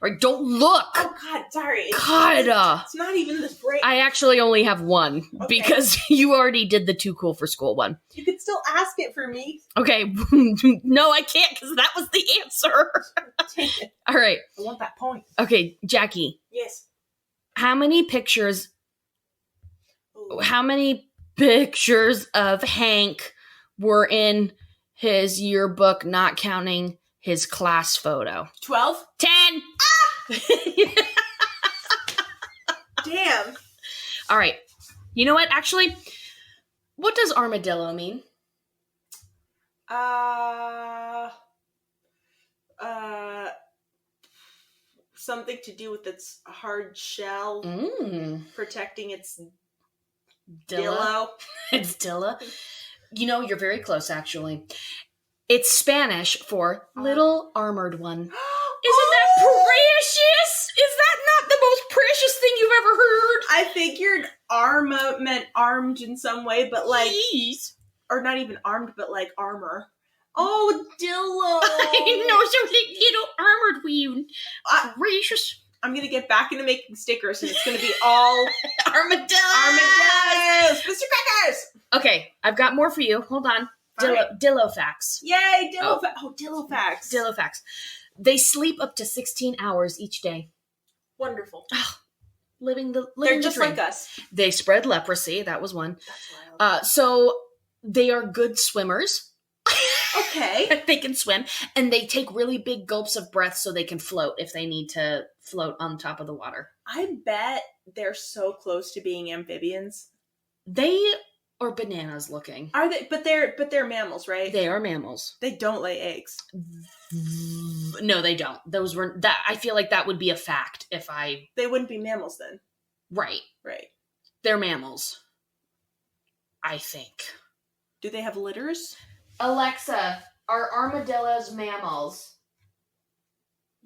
Speaker 1: Or don't look.
Speaker 2: Oh, God, sorry.
Speaker 1: God.
Speaker 2: It's not even this break.
Speaker 1: I actually only have one
Speaker 2: Okay.
Speaker 1: because you already did the too cool for school one.
Speaker 2: You could still ask it for me.
Speaker 1: Okay. No, I can't because that was the answer.
Speaker 2: Take it.
Speaker 1: All right.
Speaker 2: I want that point.
Speaker 1: Okay, Jackie.
Speaker 2: Yes.
Speaker 1: How many pictures
Speaker 2: Ooh.
Speaker 1: of Hank were in his yearbook, not counting his class photo?
Speaker 2: 12?
Speaker 1: 10!
Speaker 2: Damn.
Speaker 1: All right. You know what? Actually, what does armadillo mean?
Speaker 2: Something to do with its hard shell protecting its
Speaker 1: Dillo. It's Dillo. You know, you're very close, actually. It's Spanish for little armored one. Isn't that precious? Is that not the most precious thing you've ever heard?
Speaker 2: I figured arma meant armed in some way, but like,
Speaker 1: Jeez.
Speaker 2: or not even armed, but like armor. Oh, Dillo.
Speaker 1: I know, something little armored one. Precious.
Speaker 2: I'm gonna get back into making stickers, and it's gonna be all
Speaker 1: Armadillos.
Speaker 2: Mr. Crackers.
Speaker 1: Okay, I've got more for you. Hold on. Dillo Facts.
Speaker 2: Yay, Dillo Dillo Facts.
Speaker 1: Dillo Facts. They sleep up to 16 hours each day.
Speaker 2: Wonderful.
Speaker 1: Living the
Speaker 2: They're just
Speaker 1: dream.
Speaker 2: like us.
Speaker 1: They spread leprosy. That was one.
Speaker 2: That's wild.
Speaker 1: So they are good swimmers.
Speaker 2: Okay.
Speaker 1: They can swim, and they take really big gulps of breath so they can float if they need to float on top of the water.
Speaker 2: I bet they're so close to being amphibians.
Speaker 1: They are bananas looking.
Speaker 2: Are they? But they're mammals, right?
Speaker 1: They are mammals.
Speaker 2: They don't lay eggs.
Speaker 1: No, they don't. Those were that. I feel like that would be a fact if I.
Speaker 2: They wouldn't be mammals then.
Speaker 1: Right.
Speaker 2: Right.
Speaker 1: They're mammals. I think.
Speaker 2: Do they have litters?
Speaker 1: Alexa, are armadillos mammals?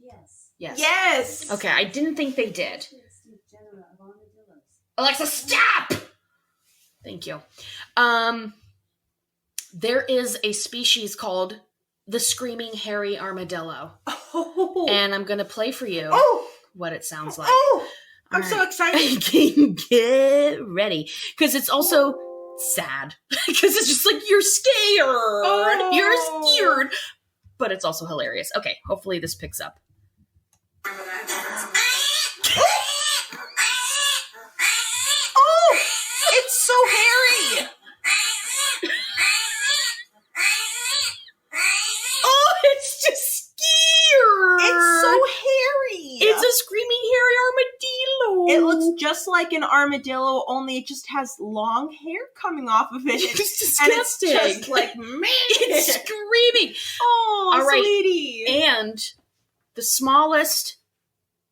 Speaker 4: Yes.
Speaker 1: Yes.
Speaker 2: Yes.
Speaker 1: Okay, I didn't think they did.
Speaker 4: Extinct genera of armadillos.
Speaker 1: Alexa, stop! Thank you. There is a species called the screaming hairy armadillo.
Speaker 2: Oh.
Speaker 1: And I'm going to play for you what it sounds like.
Speaker 2: Oh. I'm
Speaker 1: All
Speaker 2: so
Speaker 1: right.
Speaker 2: excited.
Speaker 1: Get ready. Because it's also sad. Because it's just like, you're scared.
Speaker 2: Oh.
Speaker 1: You're scared. But it's also hilarious. Okay, hopefully this picks up.
Speaker 2: Oh, it's so hairy.
Speaker 1: Oh, it's just scared.
Speaker 2: It's so hairy.
Speaker 1: It's a screaming hairy armadillo.
Speaker 2: It looks just like an armadillo, only it just has long hair coming off of it.
Speaker 1: It's disgusting.
Speaker 2: And it's just like, man.
Speaker 1: It's screaming.
Speaker 2: Oh,
Speaker 1: All right.
Speaker 2: sweetie.
Speaker 1: And the smallest.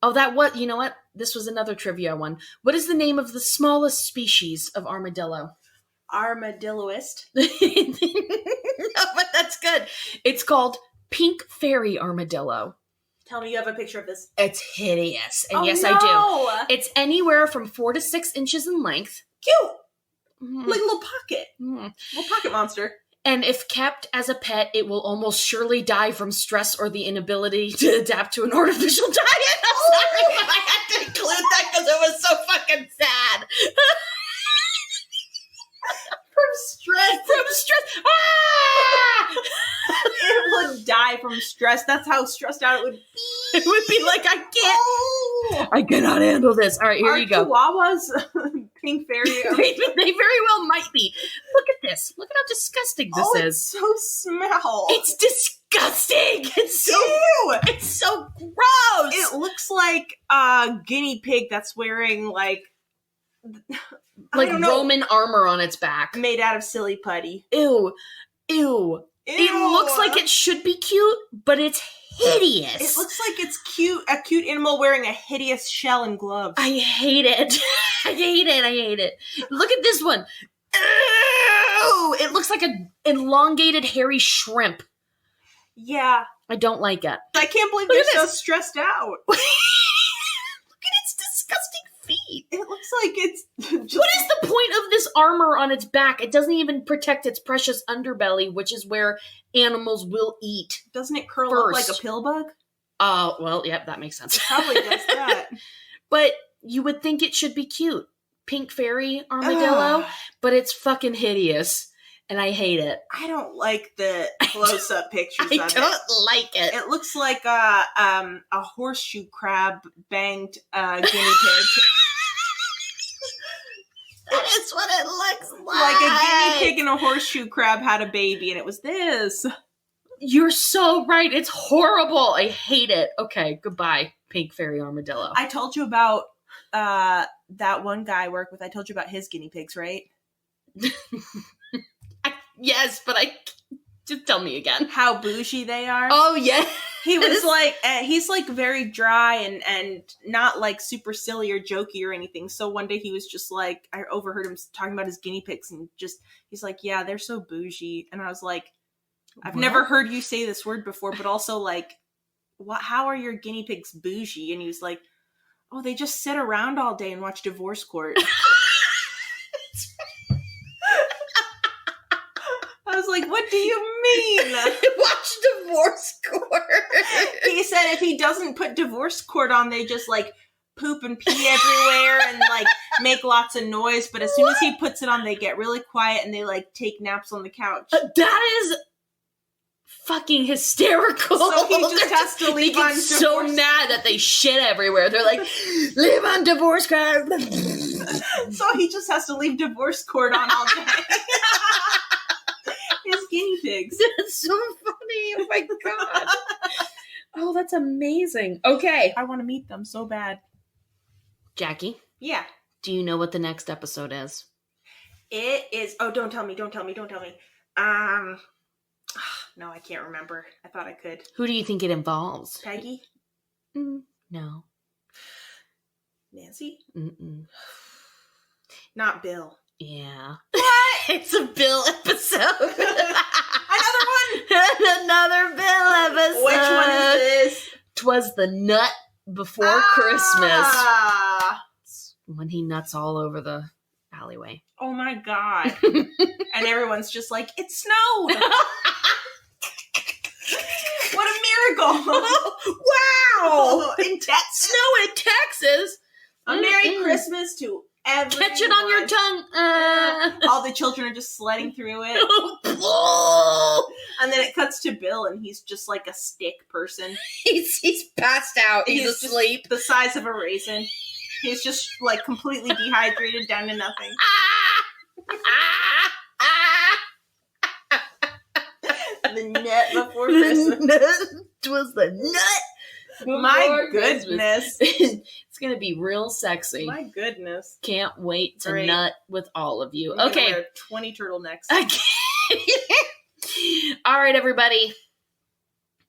Speaker 1: Oh, you know what? This was another trivia one. What is the name of the smallest species of armadillo?
Speaker 2: Armadilloist.
Speaker 1: No, but that's good. It's called pink fairy armadillo.
Speaker 2: Tell me you have a picture of this.
Speaker 1: It's hideous. And
Speaker 2: Oh,
Speaker 1: yes,
Speaker 2: no.
Speaker 1: I do. It's anywhere from 4 to 6 inches in length.
Speaker 2: Cute.
Speaker 1: Mm.
Speaker 2: Like a little pocket.
Speaker 1: Mm.
Speaker 2: Little pocket monster.
Speaker 1: And if kept as a pet, it will almost surely die from stress or the inability to adapt to an artificial diet. I'm sorry, but I had to include that because it was so fucking sad.
Speaker 2: From stress.
Speaker 1: From stress. Ah!
Speaker 2: It would die from stress. That's how stressed out it would be.
Speaker 1: It would be like, I can't.
Speaker 2: Oh.
Speaker 1: I cannot handle this. All right, here
Speaker 2: Are
Speaker 1: you go.
Speaker 2: Chihuahuas pink fairy?
Speaker 1: They very well might be. Look at this. Look at how disgusting this
Speaker 2: It's
Speaker 1: is.
Speaker 2: so smell.
Speaker 1: It's disgusting.
Speaker 2: Ew.
Speaker 1: It's so gross.
Speaker 2: It looks like a guinea pig that's wearing like
Speaker 1: Like
Speaker 2: don't know.
Speaker 1: Roman armor on its back.
Speaker 2: Made out of silly putty.
Speaker 1: Ew. It looks like it should be cute, but it's hideous.
Speaker 2: It looks like it's cute. A cute animal wearing a hideous shell and gloves.
Speaker 1: I hate it. I hate it. Look at this one. Ew! It looks like an elongated hairy shrimp.
Speaker 2: Yeah.
Speaker 1: I don't like it.
Speaker 2: I can't believe
Speaker 1: Look
Speaker 2: they're
Speaker 1: at
Speaker 2: so stressed out.
Speaker 1: Look at its disgusting feet.
Speaker 2: It looks like it's just...
Speaker 1: What is the point of this armor on its back? It doesn't even protect its precious underbelly, which is where animals will eat.
Speaker 2: Doesn't it curl
Speaker 1: First.
Speaker 2: up like a pill bug?
Speaker 1: Oh, well, yep, that makes sense.
Speaker 2: Probably does that.
Speaker 1: But you would think it should be cute. Pink fairy armadillo, but it's fucking hideous, and I hate it.
Speaker 2: I don't like the close-up pictures
Speaker 1: I
Speaker 2: of
Speaker 1: don't like it.
Speaker 2: It looks like a horseshoe crab banged guinea pig.
Speaker 1: That's what it looks like.
Speaker 2: Like a guinea pig and a horseshoe crab had a baby, and it was this.
Speaker 1: You're so right. It's horrible. I hate it. Okay, goodbye, pink fairy armadillo.
Speaker 2: I told you about that one guy I work with. I told you about his guinea pigs, right?
Speaker 1: Yes, but just tell me again.
Speaker 2: How bougie they are.
Speaker 1: Oh, yeah.
Speaker 2: He was like, he's like very dry and not like super silly or jokey or anything. So one day he was just like, I overheard him talking about his guinea pigs and he's like, yeah, they're so bougie. And I was like, I've never heard you say this word before, but also like, how are your guinea pigs bougie? And he was like, oh, they just sit around all day and watch Divorce Court. I was like, what do you mean?
Speaker 1: Watch Divorce Court.
Speaker 2: He said if he doesn't put Divorce Court on, they just like poop and pee everywhere and like make lots of noise. But as soon as he puts it on, they get really quiet and they like take naps on the couch.
Speaker 1: That is fucking hysterical.
Speaker 2: So he just has to leave on Divorce.
Speaker 1: So mad that they shit everywhere. They're like, live on Divorce Court.
Speaker 2: So he just has to leave Divorce Court on all day. His guinea pigs.
Speaker 1: That's so funny. Oh my god. Oh, that's amazing. Okay.
Speaker 2: I want to meet them so bad.
Speaker 1: Jackie?
Speaker 2: Yeah.
Speaker 1: Do you know what the next episode is?
Speaker 2: It is... Oh, don't tell me. No, I can't remember. I thought I could.
Speaker 1: Who do you think it involves?
Speaker 2: Peggy?
Speaker 1: No.
Speaker 2: Nancy?
Speaker 1: Mm-mm.
Speaker 2: Not Bill.
Speaker 1: Yeah.
Speaker 2: What?
Speaker 1: It's a Bill episode.
Speaker 2: Another one?
Speaker 1: Another Bill episode.
Speaker 2: Which one is this?
Speaker 1: 'Twas the nut before Christmas. When he nuts all over the alleyway.
Speaker 2: Oh my god. And everyone's just like, it snowed. What a miracle.
Speaker 1: Wow.
Speaker 2: In Texas.
Speaker 1: Snow in Texas.
Speaker 2: A Merry Christmas to everyone.
Speaker 1: Catch it on your tongue.
Speaker 2: All the children are just sledding through it. And then it cuts to Bill and he's just like a stick person.
Speaker 1: He's passed out. He's asleep.
Speaker 2: Just the size of a raisin. He's just like completely dehydrated down to nothing. The nut before Christmas.
Speaker 1: It was the nut.
Speaker 2: My goodness.
Speaker 1: It's going to be real sexy.
Speaker 2: My goodness.
Speaker 1: Can't wait to
Speaker 2: Great.
Speaker 1: nut with all of you.
Speaker 2: I'm
Speaker 1: Okay.
Speaker 2: gonna wear 20 turtlenecks.
Speaker 1: All right, everybody.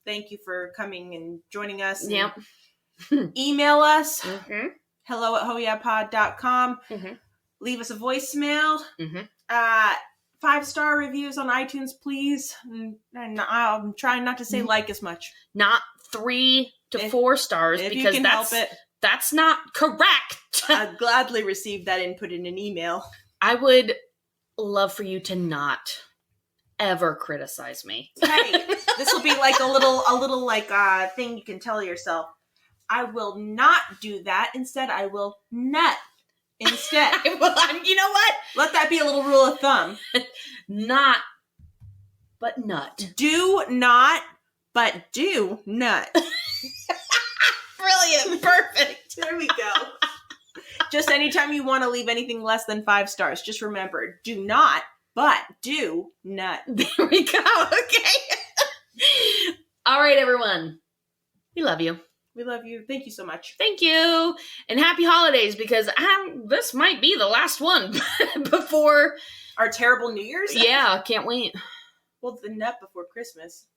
Speaker 2: Thank you for coming and joining us. And
Speaker 1: Yep.
Speaker 2: Email us.
Speaker 1: Mm-hmm.
Speaker 2: hello@hoyapod.com.
Speaker 1: Mm-hmm.
Speaker 2: Leave us a voicemail.
Speaker 1: Mm-hmm.
Speaker 2: 5-star reviews on iTunes, please. And I'm trying not to say like as much.
Speaker 1: Not 3 to 4 stars
Speaker 2: If you
Speaker 1: because
Speaker 2: can help it,
Speaker 1: that's not correct.
Speaker 2: I'd gladly receive that input in an email.
Speaker 1: I would love for you to not ever criticize me.
Speaker 2: Hey, this will be like a little like thing you can tell yourself. I will not do that. Instead, I will nut. Instead.
Speaker 1: Well, you know what?
Speaker 2: Let that be a little rule of thumb.
Speaker 1: Not, but nut.
Speaker 2: Do not, but do nut.
Speaker 1: Brilliant. Perfect.
Speaker 2: There we go. Just anytime you want to leave anything less than 5 stars, just remember, do not, but do nut.
Speaker 1: There we go. Okay. All right, everyone. We love you.
Speaker 2: We love you. Thank you so much.
Speaker 1: Thank you. And happy holidays, because this might be the last one before
Speaker 2: our terrible New Year's.
Speaker 1: Yeah, can't wait.
Speaker 2: Well, the nut before Christmas.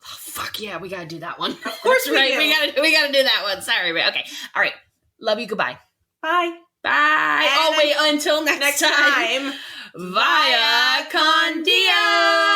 Speaker 1: Oh, fuck yeah, we gotta do that one.
Speaker 2: Of course we do.
Speaker 1: We gotta do that one. Sorry, but okay. All right. Love you. Goodbye.
Speaker 2: Bye.
Speaker 1: Bye.
Speaker 2: And
Speaker 1: wait, until next time.
Speaker 2: time.
Speaker 1: Via con Dios.